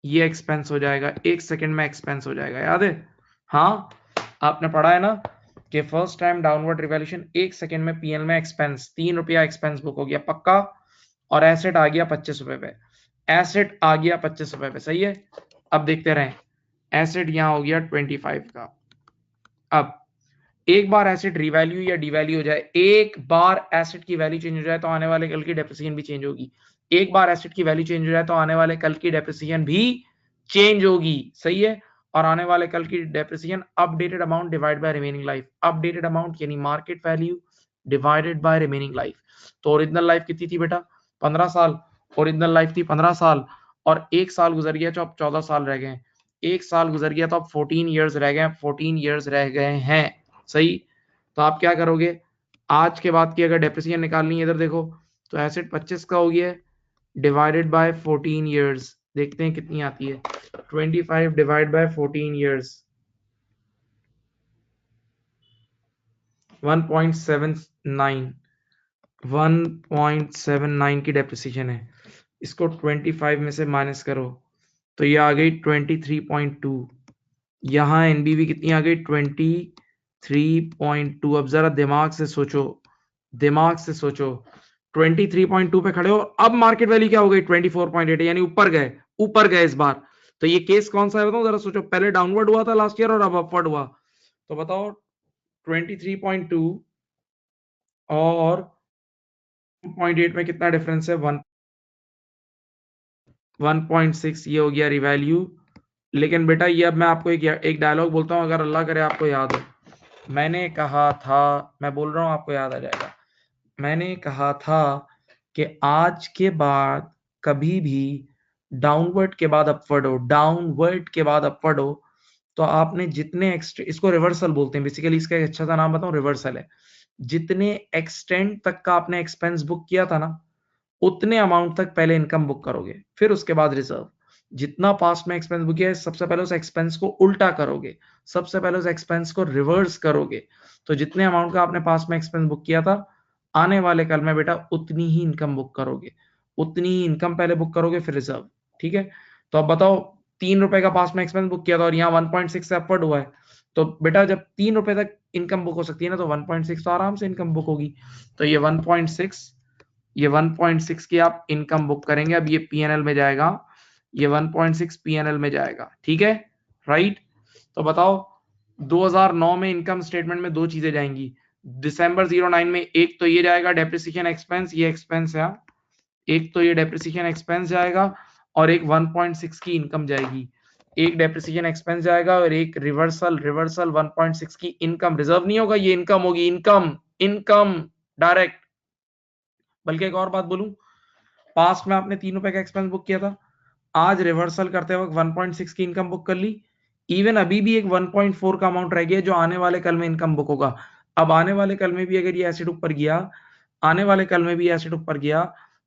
ये एक्सपेंस हो जाएगा, 1 सेकंड में एक्सपेंस हो जाएगा। याद है? हाँ, आपने पढ़ा है ना कि first time downward revaluation 1 second में पीएल में एक्सपेंस, 3 रुपया एक्सपेंस बुक हो गया पक्का, और एसेट आ गया 25 रुपए पे। एसेट आ गया 25 रुपए पे, सही है। अब देखते रहें, एसेट यहां हो गया 25 का। अब एक बार एसेट रिवैल्यू या डिवैल्यू हो जाए, एक बार एसेट की वैल्यू चेंज हो जाए तो आने वाले कल की डेप्रिसिएशन भी चेंज होगी। एक बार एसेट की वैल्यू चेंज हो जाए तो आने वाले कल की डेप्रिसिएशन भी चेंज होगी, सही है। और आने वाले कल की depreciation updated amount divide by remaining life, updated amount यानी market value divided by remaining life. तो ओरिजिनल लाइफ कितनी थी बेटा? 15 साल। ओरिजिनल लाइफ थी 15 साल, और एक साल गुजर गया तो अब 14 साल रह गए। एक साल गुजर गया तो अब 14 ईयर्स रह गए, 14 ईयर्स रह गए हैं, सही। तो आप क्या करोगे, आज के बाद की अगर डेप्रिसिएशन निकालनी है, इधर देखो, तो एसेट 25 का हो गया डिवाइडेड बाय 14 ईयर्स, देखते हैं कितनी आती है। 25 डिवाइड बाय 14 ईयर्स 1.79, 1.79 की डेप्रिसिएशन है। इसको 25 में से माइनस करो तो ये आ गई 23.2। यहाँ एनबीवी कितनी आ गई 23.2। अब जरा दिमाग से सोचो, दिमाग से सोचो, 23.2 पे खड़े हो, अब मार्केट वैल्यू क्या हो गई 24.8, यानी ऊपर गए, ऊपर गए इस बार। तो ये केस कौन सा है बताओ जरा सोचो, पहले डाउनवर्ड हुआ था लास्ट ईयर और अब अपवर्ड हुआ। तो बताओ 23.2 और 0.8 में कितना डिफरेंस है? 1.6, ये हो गया रिवैल्यू। लेकिन बेटा ये अब मैं आपको एक डायलॉग बोलता हूँ, अगर अल्लाह करे आपको याद हो। मैंने कहा था, मैं बोल रहा हूँ आपको याद आ जाएगा, मैंने कहा था कि आज के बाद कभी भी डाउनवर्ड के बाद अपवर्ड हो, डाउनवर्ड के बाद अपवर्ड हो, तो आपने जितने इसको रिवर्सल बोलते हैं बेसिकली, इसका एक अच्छा सा नाम बताऊं, रिवर्सल है। जितने एक्सटेंड तक का आपने एक्सपेंस बुक किया था ना, उतने अमाउंट तक पहले इनकम बुक करोगे, फिर उसके बाद रिजर्व। जितना पास्ट में एक्सपेंस बुक किया है, सबसे पहले उस एक्सपेंस को उल्टा करोगे, सबसे पहले उस एक्सपेंस को रिवर्स करोगे। तो जितने अमाउंट का आपने पास्ट में एक्सपेंस बुक किया था, आने वाले कल में बेटा उतनी ही इनकम बुक करोगे, उतनी ही इनकम पहले बुक करोगे फिर रिजर्व। ठीक है, तो अब बताओ 3 रुपए का पास्ट में एक्सपेंस बुक किया था और यहाँ 1.6 से अपवर्ड हुआ है, तो बेटा जब 3 रुपए तक इनकम बुक हो सकती है ना, तो 1.6 तो आराम से इनकम बुक होगी। तो ये 1.6 की आप इनकम बुक करेंगे। अब ये पीएनएल में जाएगा, ये 1.6 पीएनएल में जाएगा, ठीक है, राइट। तो बताओ 2009 में इनकम स्टेटमेंट में दो चीजें जाएंगी। दिसंबर 09 में एक तो ये जाएगा डेप्रिसिएशन एक्सपेंस, ये एक्सपेंस है, एक तो ये डेप्रिसिएशन एक्सपेंस जाएगा और एक 1.6 की इनकम जाएगी। एक डेप्रिसिएशन एक्सपेंस जाएगा और एक रिवर्सल 1.6 की इनकम। रिजर्व नहीं होगा, ये इनकम होगी, इनकम इनकम डायरेक्ट। बल्कि एक और बात बोलूं, पास्ट में आपने 3 रुपए का एक्सपेंस बुक किया था, आज रिवर्सल करते वक्त 1.6 की इनकम बुक कर ली। इवन अभी भी एक 1.4 का अमाउंट रह गया जो आने वाले कल में इनकम बुक होगा। अब आने वाले कल में भी अगर ये एसिड ऊपर गया, आने वाले कल में भी एसिड ऊपर गया,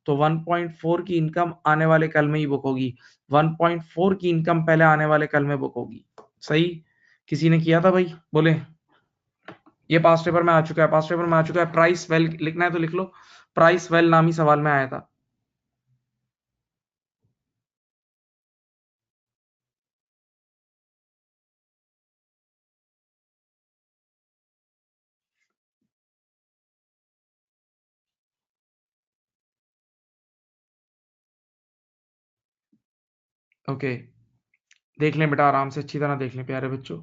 तो 1.4 की इनकम आने वाले कल में ही बुक होगी। 1.4 की इनकम पहले आने वाले कल में बुक होगी। सही, किसी ने किया था भाई, बोले। ये पास्ट पेपर में आ चुका है, पास्ट पेपर में आ चुका है। प्राइस वेल लिखना है तो लिख लो, प्राइस वेल नाम ही सवाल में आया था। ओके, देख लें बेटा, आराम से अच्छी तरह देख लें प्यारे बच्चों।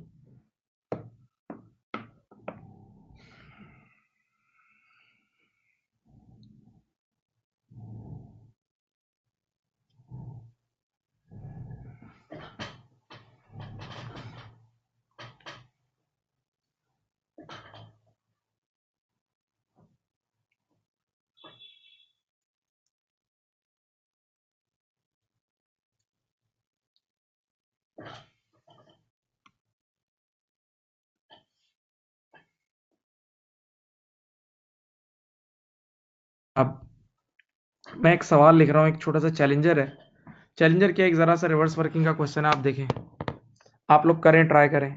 अब मैं एक सवाल लिख रहा हूँ, एक छोटा सा चैलेंजर है। चैलेंजर क्या, एक जरा सा रिवर्स वर्किंग का क्वेश्चन है, आप देखें, आप लोग करें, ट्राई करें।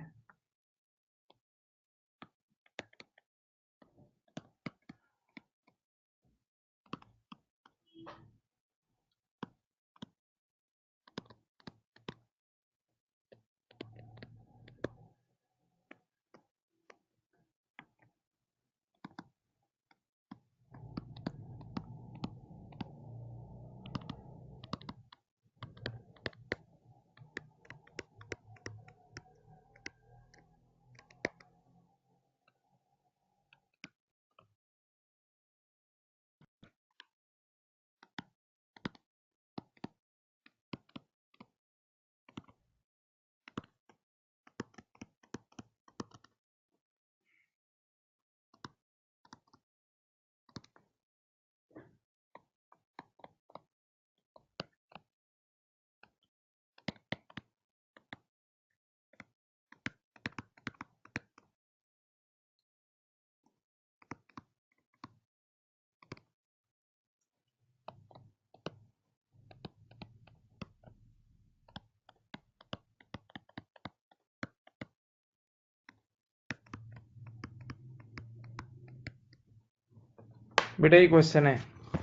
बेटा ये क्वेश्चन है,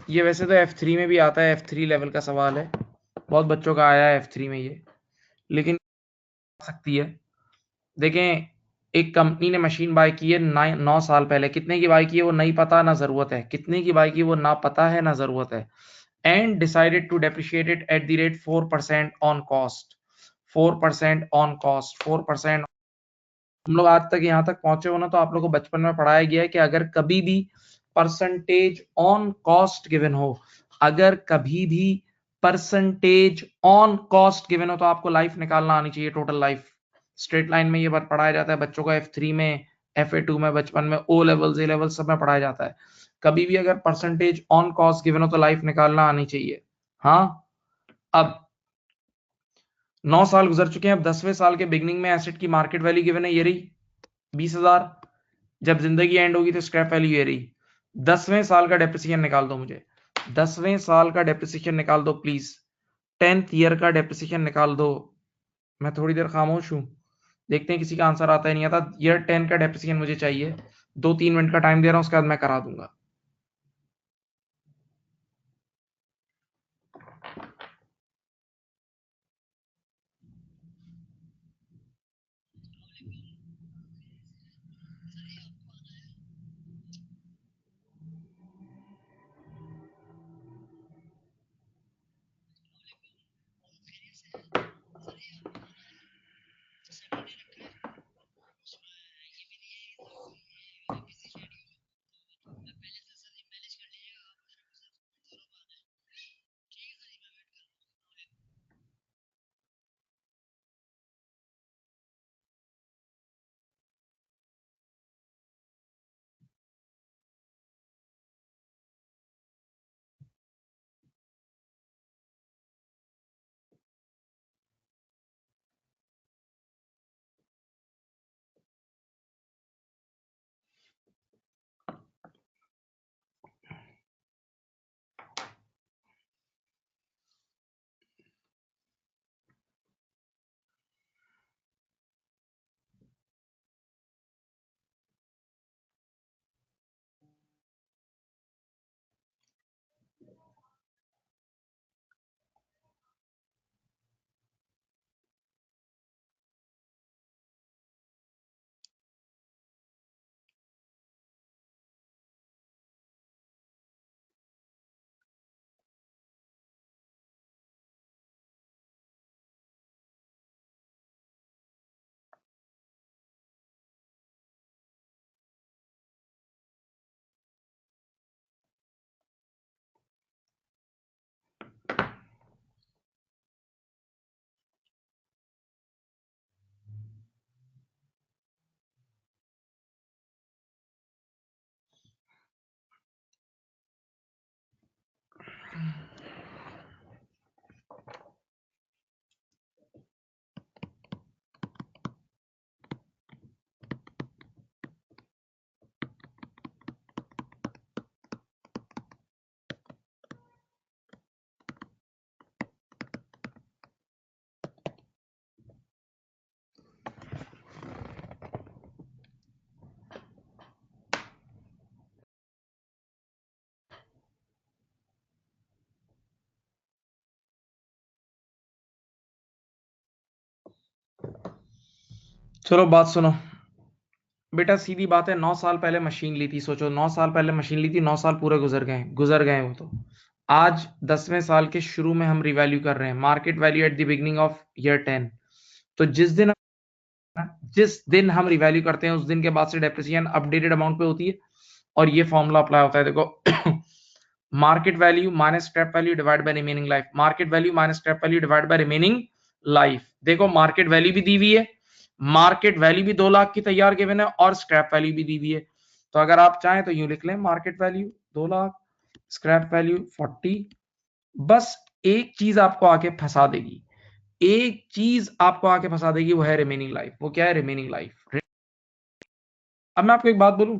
ये वैसे तो F3 में भी आता है, F3 लेवल का सवाल है, बहुत बच्चों का आया है F3 में ये, लेकिन आ सकती है। देखें, एक कंपनी ने मशीन बाय की है 9 साल पहले, कितने की बाय की है वो नहीं पता ना जरूरत है, कितने की बाय की वो ना पता है ना जरूरत है, and decided to depreciate it at the rate 4% on cost, 4% on cost, 4%। हम लोग आज तक यहाँ तक पहुंचे हो ना, तो आप लोगों को बचपन में पढ़ाया गया है कि अगर कभी भी परसेंटेज ऑन कॉस्ट गिवन हो, अगर कभी भी परसेंटेज ऑन कॉस्ट गिवन हो, तो आपको लाइफ निकालना आनी चाहिए, टोटल लाइफ। स्ट्रेट लाइन में ये बात पढ़ाया जाता है बच्चों को, F3 में, FA2 में, बचपन में, O लेवल, A लेवल सब में पढ़ाया जाता है। कभी भी अगर परसेंटेज ऑन कॉस्ट गिवन हो तो लाइफ निकालना आनी चाहिए। हाँ, अब 9 साल गुजर चुके हैं, अब 10वें साल के बिगनिंग में एसेट की मार्केट वैल्यू गिवन है, ये रही 20,000। जब जिंदगी एंड होगी तो स्क्रैप वैल्यू ये रही। 10वें साल का डेप्रिसिएशन निकाल दो मुझे, 10वें साल का डेप्रिसिएशन निकाल दो प्लीज, 10th ईयर का डेप्रिसिएशन निकाल दो। मैं थोड़ी देर खामोश हूं, देखते हैं किसी का आंसर आता है नहीं आता। ईयर 10 का डेप्रिसिएशन मुझे चाहिए, 2-3 मिनट का टाइम दे रहा हूं, उसके बाद मैं करा दूंगा। चलो बात सुनो बेटा, सीधी बात है। 9 साल पहले मशीन ली थी, सोचो 9 साल पहले मशीन ली थी, 9 साल पूरे गुजर गए वो तो। आज 10वें साल के शुरू में हम रिवैल्यू कर रहे हैं, market value at the beginning of year 10। तो जिस दिन हम रिवैल्यू करते हैं उस दिन के बाद से डेप्रिसिएशन अपडेटेड अमाउंट पे होती है और ये फॉर्मूला अप्लाई होता है। देखो market value minus scrap value divide by remaining life, market value minus scrap value divide by remaining life. देखो मार्केट वैल्यू भी दी हुई है, मार्केट वैल्यू भी 2 लाख की तैयार गिवन है और स्क्रैप वैल्यू भी दी हुई है। तो अगर आप चाहें तो यूं लिख लें, market value 2 lakh, scrap value 40। बस एक चीज आपको आके फंसा देगी, एक चीज आपको आके फंसा देगी, वो है रिमेनिंग लाइफ। वो क्या है? Remaining life. अब मैं आपको एक बात बोलूं,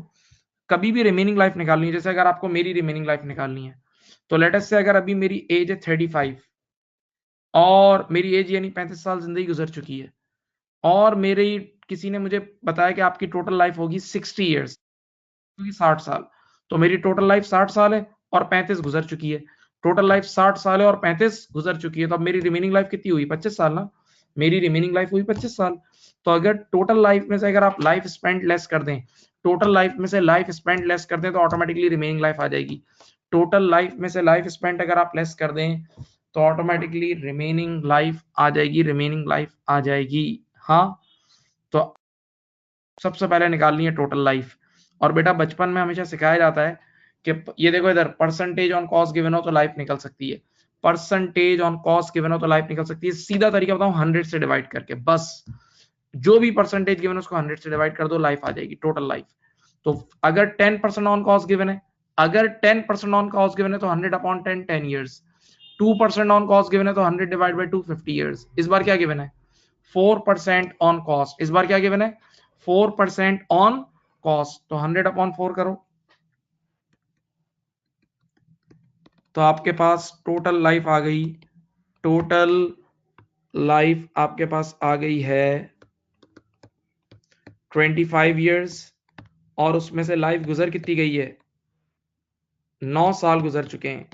कभी भी रिमेनिंग लाइफ निकालनी है, जैसे अगर आपको मेरी रिमेनिंग लाइफ निकालनी है, तो लेट अस से अगर अभी मेरी एज है 35 और मेरी एज यानी 35 साल जिंदगी गुजर चुकी है, और मेरी किसी ने मुझे बताया कि आपकी टोटल लाइफ होगी 60 ईयर्स, 60 साल। तो मेरी टोटल लाइफ 60 साल है और 35 गुजर चुकी है। टोटल लाइफ 60 साल है और 35 गुजर चुकी है, तो अब मेरी रिमेनिंग लाइफ कितनी हुई? 25 साल ना। मेरी रिमेनिंग लाइफ हुई 25 साल। तो अगर टोटल लाइफ में से अगर आप लाइफ स्पेंड लेस कर दें, टोटल लाइफ में से लाइफ स्पेंड लेस कर दें, तो ऑटोमेटिकली रिमेनिंग लाइफ आ जाएगी। टोटल लाइफ में से लाइफ स्पेंड अगर आप लेस कर दें तो ऑटोमेटिकली रिमेनिंग लाइफ आ जाएगी, रिमेनिंग लाइफ आ जाएगी। हाँ, तो सबसे पहले निकालनी है टोटल लाइफ। और बेटा बचपन में हमेशा सिखाया जाता है कि ये देखो इधर, परसेंटेज ऑन कॉस्ट गिवन हो तो लाइफ निकल सकती है, परसेंटेज ऑन कॉस्ट गिवन हो तो लाइफ निकल सकती है। सीधा तरीका बताऊं, 100 से डिवाइड करके, बस जो भी परसेंटेज गिवन है उसको 100 से डिवाइड कर दो, लाइफ आ जाएगी, टोटल लाइफ। तो अगर 10% ऑन कॉस्ट गिवन है, अगर 10% ऑन कॉस्ट गिवन है तो 100 upon 10, 10 years. 2% on cost given है तो 100 डिवाइड बाई 2, 50 ईयर्स। इस बार क्या गिवन है? 4% ऑन कॉस्ट। इस बार क्या गिवन है? 4% ऑन कॉस्ट। तो 100 अपॉन 4 करो, तो आपके पास टोटल लाइफ आ गई, टोटल लाइफ आपके पास आ गई है 25 ईयर्स। और उसमें से लाइफ गुजर कितनी गई है? 9 साल गुजर चुके हैं,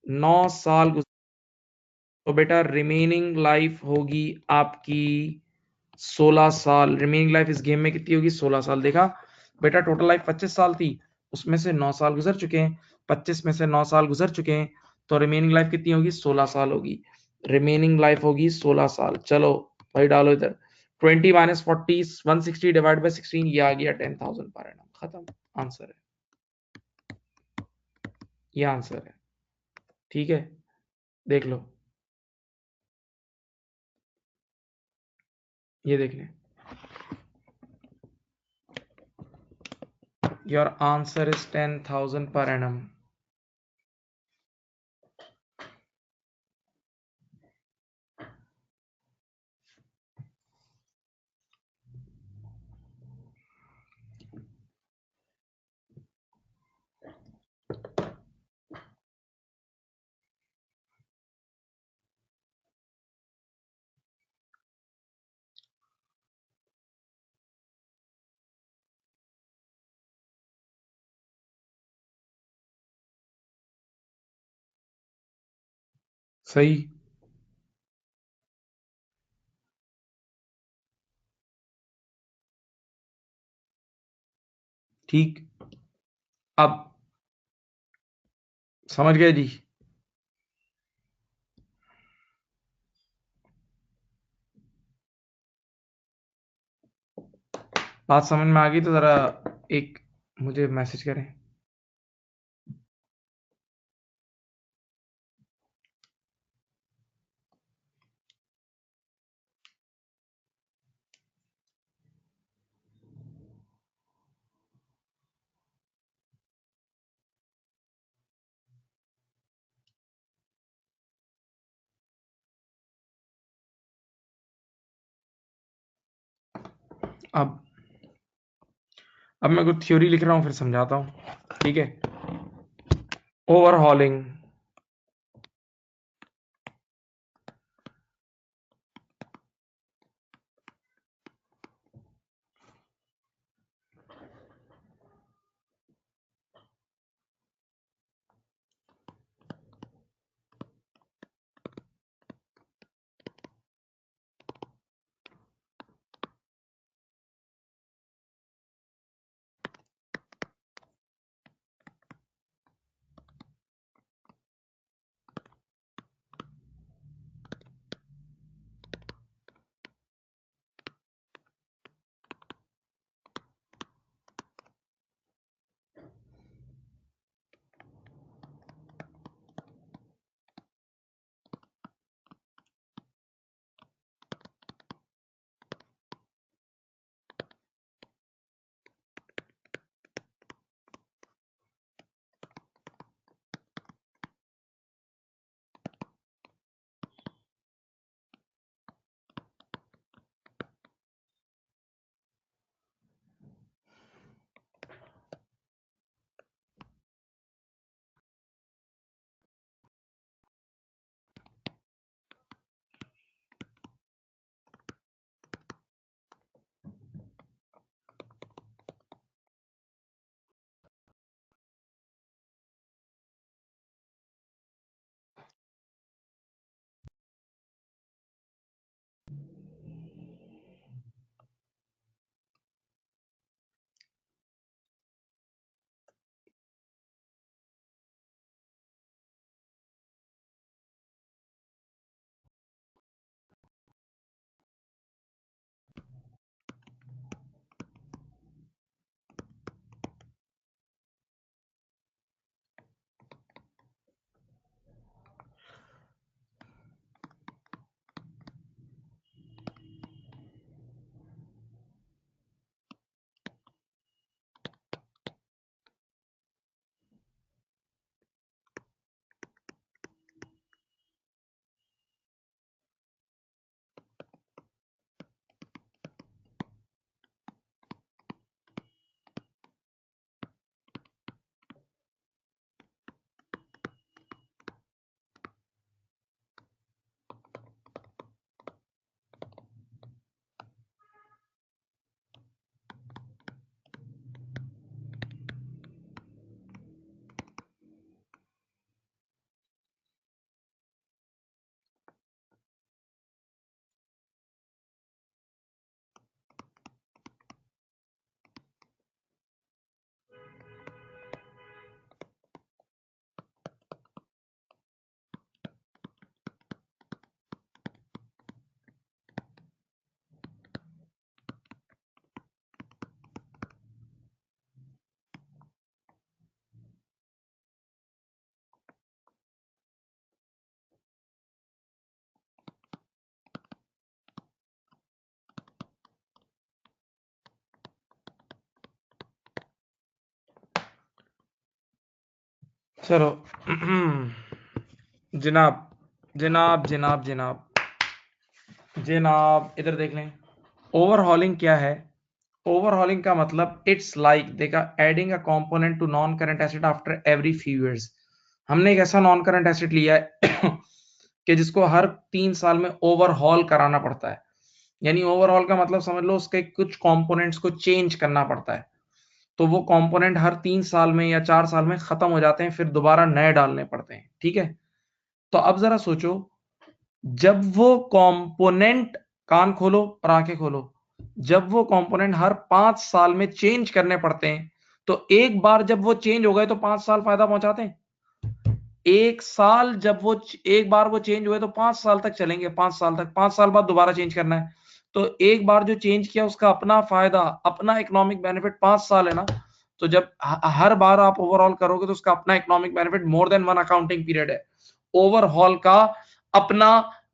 9 साल गुजर। तो बेटा रिमेनिंग लाइफ होगी आपकी 16 साल। रिमेनिंग लाइफ इस गेम में कितनी होगी? 16 साल। देखा, बेटा टोटल लाइफ 25 साल थी, उसमें से 9 साल गुजर चुके हैं, 25 में से 9 साल गुजर चुके हैं, तो रिमेनिंग लाइफ कितनी होगी? 16 साल होगी। रिमेनिंग लाइफ होगी 16 साल। चलो भाई डालो इधर, 20 माइनस 40, 160 डिवाइड बाय 16, ये आ गया 10,000 पर एनम। खत्म, आंसर है, ये आंसर है। ठीक है, देख लो, ये देख लें, your answer is 10,000 per annum. सही, ठीक। अब समझ गए जी? बात समझ में आ गई तो जरा एक मुझे मैसेज करें। अब मैं कुछ थ्योरी लिख रहा हूं, फिर समझाता हूं, ठीक है? ओवरहॉलिंग, चलो जनाब जनाब जनाब जनाब जनाब इधर देख लें। ओवरहॉलिंग क्या है? ओवरहॉलिंग का मतलब इट्स लाइक देखा adding a component to non current asset after every few years. हमने एक ऐसा नॉन करंट एसेट लिया है कि जिसको हर 3 साल में ओवरहॉल कराना पड़ता है। यानी ओवरहॉल का मतलब समझ लो उसके कुछ कंपोनेंट्स को चेंज करना पड़ता है। तो वो कंपोनेंट हर 3 साल में या 4 साल में खत्म हो जाते हैं, फिर दोबारा नए डालने पड़ते हैं। ठीक है, तो अब जरा सोचो, जब वो कंपोनेंट, कान खोलो और आंखें खोलो, जब वो कंपोनेंट हर 5 साल में चेंज करने पड़ते हैं, तो एक बार जब वो चेंज हो गए तो 5 साल फायदा पहुंचाते हैं। एक साल जब वो एक बार वो चेंज हुए तो 5 साल तक चलेंगे, 5 साल तक, 5 साल बाद दोबारा चेंज करना है। तो एक बार जो चेंज किया उसका अपना फायदा, अपना इकोनॉमिक बेनिफिट 5 साल है ना। तो जब हर बार आप ओवरऑल करोगे तो उसका अपना economic benefit more than one accounting period है। ओवरऑल का अपना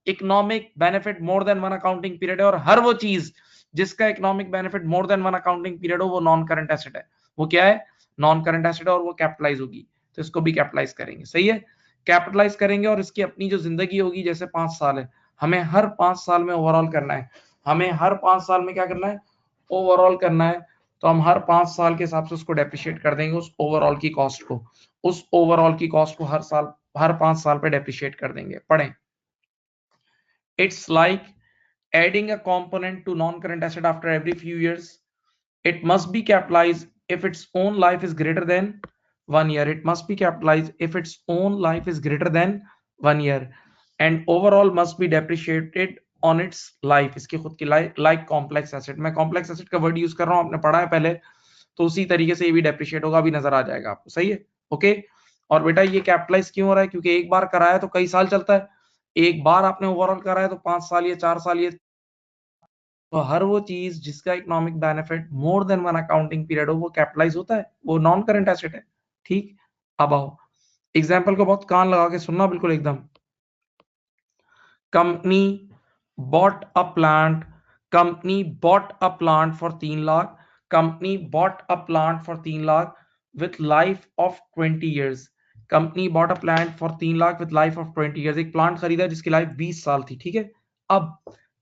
economic benefit more than one accounting period है, और हर वो चीज जिसका economic benefit more than one accounting period हो वो नॉन करंट एसेट है। वो क्या है? नॉन करंट एसेट है, और वो कैपिटलाइज होगी। तो इसको भी कैपिटलाइज करेंगे। सही है, कैपिटलाइज करेंगे, और इसकी अपनी जो जिंदगी होगी, जैसे 5 साल है, हमें हर 5 साल में ओवरऑल करना है। हमें हर 5 साल में क्या करना है? ओवरऑल करना है। तो हम हर 5 साल के हिसाब से उसको डेप्रिशिएट कर देंगे, उस ओवरऑल की कॉस्ट को। उस ओवरऑल की कॉस्ट को हर साल, हर 5 साल पे डेप्रिशिएट कर देंगे। पढ़ें। It's like adding a component to non-current asset after every few years. It must be capitalized if its own life is greater than 1 year. It must be capitalized if its own life is greater than 1 year. And overall must be depreciated on its life. इसकी खुद की like complex asset. मैं complex asset का word use कर रहा हूं, आपने पढ़ा है पहले, तो उसी तरीके से ये भी डेप्रिशिएट होगा, अभी नजर आ जाएगा आपको। सही है, ओके। और बेटा ये कैपिटलाइज क्यों हो रहा है? क्योंकि एक बार कराया तो कई साल चलता है। एक बार आपने ओवरऑल कराया तो 5 साल या 4 साल ये। तो हर वो चीज जिसका economic benefit more than one accounting period हो वो कैपिटलाइज होता है, वो नॉन करंट एसेट है। ठीक, अब आओ एग्जाम्पल को बहुत कान लगा के सुनना, बिल्कुल एकदम। Company bought a plant, company bought a plant for 3 lakh, company bought a plant for 3 lakh with life of 20 years. Company bought a plant for 3 lakh with life of 20 years. एक प्लांट खरीदा जिसकी लाइफ 20 साल थी। ठीक है, अब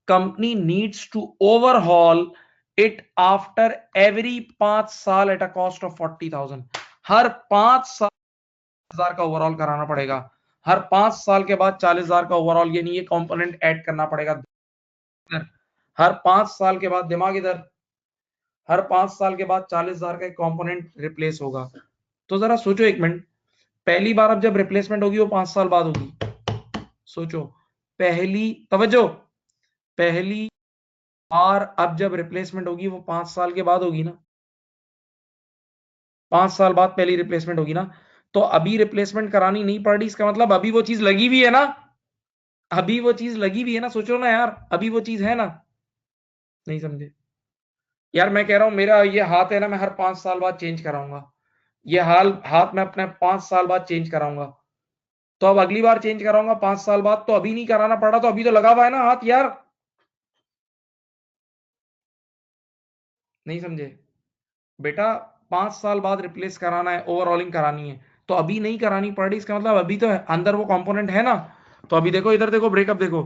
company needs to overhaul it after every 5 साल at a cost of 40,000। हर 5 साल का ओवरऑल कराना पड़ेगा। हर 5 साल के बाद 40,000 का ओवरऑल, यानी ये कंपोनेंट ऐड करना पड़ेगा। हर 5 साल के बाद, दिमाग इधर, हर 5 साल के बाद 40,000 का एक कंपोनेंट रिप्लेस होगा। तो जरा सोचो एक मिनट, पहली बार अब जब रिप्लेसमेंट होगी वो 5 साल बाद होगी। सोचो, पहली, तवज्जो, पहली बार अब जब रिप्लेसमेंट होगी वो 5 साल के बाद होगी ना। 5 साल बाद पहली रिप्लेसमेंट होगी ना। तो अभी रिप्लेसमेंट करानी नहीं पड़ रही, इसका मतलब अभी वो चीज लगी हुई है ना। अभी वो चीज लगी हुई है ना, सोचो ना यार, अभी वो चीज है ना। नहीं समझे यार? मैं कह रहा हूं मेरा ये हाथ है ना, मैं हर 5 साल बाद चेंज कराऊंगा। ये हाथ मैं अपने 5 साल बाद चेंज कराऊंगा। तो अब अगली बार चेंज कराऊंगा 5 साल बाद, तो अभी नहीं कराना पड़ा, तो अभी तो लगा हुआ है ना हाथ यार। नहीं समझे बेटा? 5 साल बाद रिप्लेस कराना है, ओवरऑलिंग करानी है, तो अभी नहीं करानी पड़ रही, इसका मतलब अभी तो अंदर वो कंपोनेंट है ना। तो अभी देखो इधर, देखो ब्रेकअप देखो,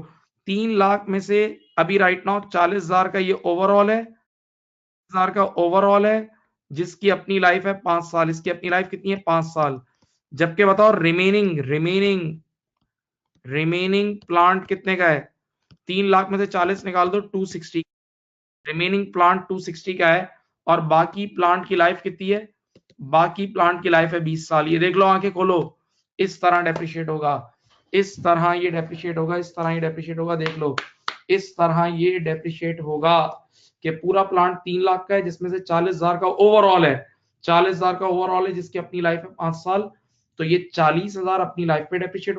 3 लाख में से अभी राइट नाउ 40,000 का ये ओवरऑल है, 1000 का ओवरऑल है, जिसकी अपनी लाइफ है 5 साल। इसकी अपनी लाइफ कितनी है? 5 साल। जबकि बताओ रिमेनिंग रिमेनिंग रिमेनिंग प्लांट कितने का है? 3 लाख में से 40 निकाल दो, 260। रिमेनिंग प्लांट 260 का है, और बाकी प्लांट की लाइफ कितनी है? बाकी प्लांट की लाइफ है 20 साल। ये देख लो, आंखें खोलो, इस तरह डेप्रिशिएट होगा, इस तरह ये डेप्रिशिएट होगा, इस तरह ये डेप्रिशिएट होगा। देख लो, इस तरह ये डेप्रिशिएट होगा कि पूरा प्लांट 3 लाख का है, जिसमें से 40,000 का ओवरऑल है। 40,000 का ओवरऑल है जिसकी अपनी लाइफ है 5 साल। तो ये 40,000 अपनी लाइफ पे डेप्रिशिएट,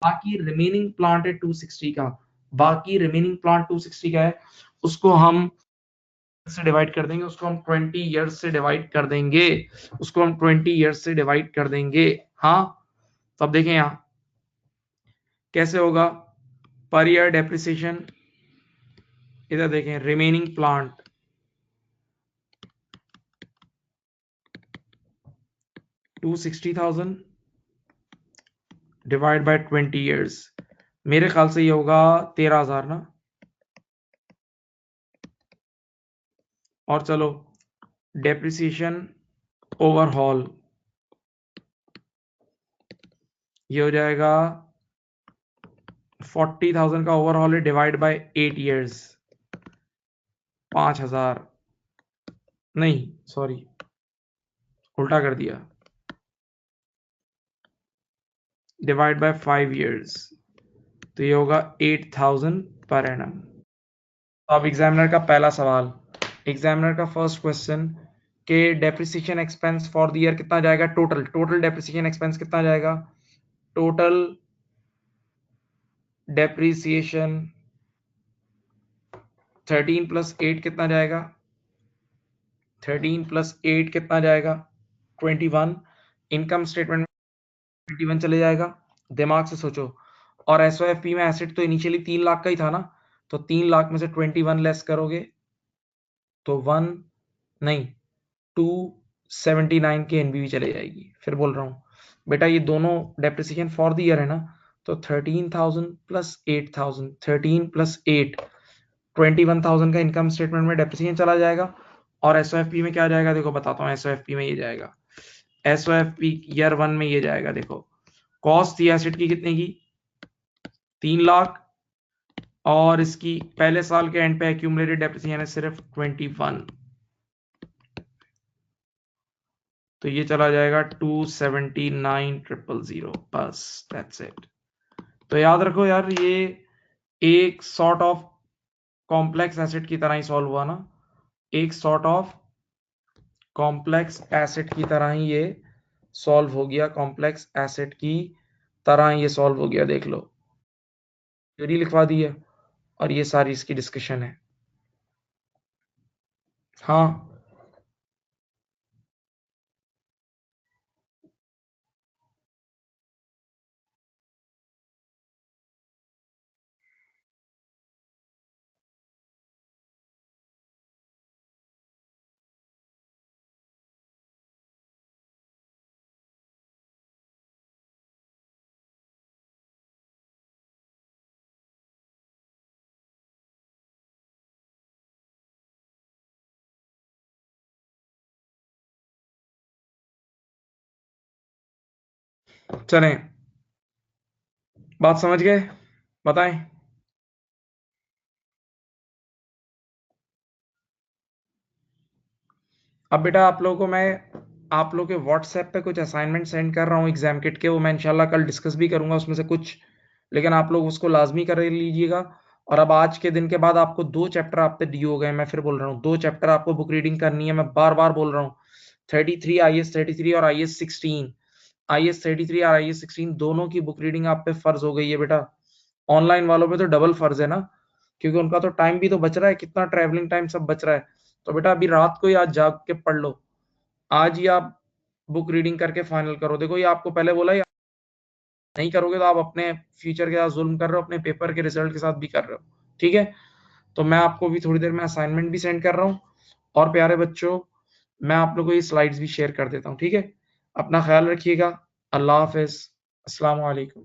बाकी रिमेनिंग प्लांट है 260 का। बाकी रिमेनिंग प्लांट 260 का है, उसको हम से डिवाइड कर देंगे, उसको हम 20 ईयर्स से डिवाइड कर देंगे, उसको हम 20 ईयर्स से डिवाइड कर देंगे। हाँ, तो अब देखें यहां कैसे होगा पर ईयर डेप्रिसिएशन। इधर देखें, remaining plant 260,000 divide by 20 years, मेरे ख्याल से ये होगा 13,000 ना। और चलो डेप्रिसिएशन ओवरहॉल ये हो जाएगा 40,000 का ओवरहॉल है, डिवाइड बाय 8 ईयर्स 5,000 नहीं सॉरी उल्टा कर दिया, डिवाइड बाय 5 ईयर्स तो ये होगा 8,000 पर एनम। तो अब एग्जामिनर का पहला सवाल, एग्जामिनर का फर्स्ट क्वेश्चन के depreciation expense for the year कितना जाएगा, टोटल डेप्रिसिएशन एक्सपेंस कितना जाएगा, टोटल डेप्रिसिएशन 13 प्लस 8 कितना जाएगा, 13 प्लस 8 कितना जाएगा 21, इनकम स्टेटमेंट में 21 चले जाएगा, दिमाग से सोचो। और एसओएफपी में एसेट तो इनिशियली 3 लाख का ही था ना, तो 3 लाख में से 21 लेस करोगे तो 279 की एनबीवी चले जाएगी। फिर बोल रहा हूँ बेटा ये दोनों डेप्रिसिएशन फॉर द ईयर है ना, तो 13,000 प्लस 8,000, 13 प्लस 8 21,000 का इनकम स्टेटमेंट में डेप्रिसिएशन चला जाएगा। और एसओएफपी में क्या जाएगा देखो बताता हूँ, एसओएफपी में ये जाएगा, एसओएफपी ईयर 1 में ये जाएगा, देखो कॉस्ट थी एसेट की कितने की 3 लाख और इसकी पहले साल के एंड पे एक्यूमुलेटेड डेप्रिसिएशन है सिर्फ 21, तो ये चला जाएगा 279,000 बस दैट्स इट। तो याद रखो यार ये एक सॉर्ट ऑफ कॉम्प्लेक्स एसेट की तरह ही सॉल्व हुआ ना, एक सॉर्ट ऑफ कॉम्प्लेक्स एसेट की तरह ही ये सॉल्व हो गया, कॉम्प्लेक्स एसेट की तरह ये सॉल्व हो गया। देख लो थ्योरी लिखवा दी है और ये सारी इसकी डिस्कशन है। हाँ चलें, बात समझ गए, बताएं। अब बेटा आप लोगों को मैं आप लोग के व्हाट्सएप पे कुछ असाइनमेंट सेंड कर रहा हूँ एग्जाम किट के, वो मैं इंशाल्लाह कल डिस्कस भी करूंगा उसमें से कुछ, लेकिन आप लोग उसको लाजमी कर लीजिएगा। और अब आज के दिन के बाद आपको 2 चैप्टर आप पे दिए हो गए, मैं फिर बोल रहा हूँ 2 चैप्टर आपको बुक रीडिंग करनी है, मैं बार बार बोल रहा हूँ 33 IAS 33 और IAS 16, IAS 33 और IAS 16 दोनों की बुक रीडिंग आप पे फर्ज हो गई है बेटा। ऑनलाइन वालों पे तो डबल फर्ज है ना, क्योंकि उनका तो टाइम भी तो बच रहा है, कितना ट्रैवलिंग टाइम सब बच रहा है। तो बेटा अभी रात को ही आज जाग के पढ़ लो, आज ही आप बुक रीडिंग करके फाइनल करो। देखो ये आपको पहले बोला ही, नहीं करोगे तो आप अपने फ्यूचर के साथ जुल्म कर रहे हो, अपने पेपर के रिजल्ट के साथ भी कर रहे हो। ठीक है, तो मैं आपको भी थोड़ी देर में असाइनमेंट भी सेंड कर रहा हूँ। और प्यारे बच्चों मैं आप लोगों को ये स्लाइड्स भी शेयर कर देता हूँ। ठीक है, अपना ख्याल रखिएगा, अल्लाह हाफिज, अस्सलाम वालेकुम।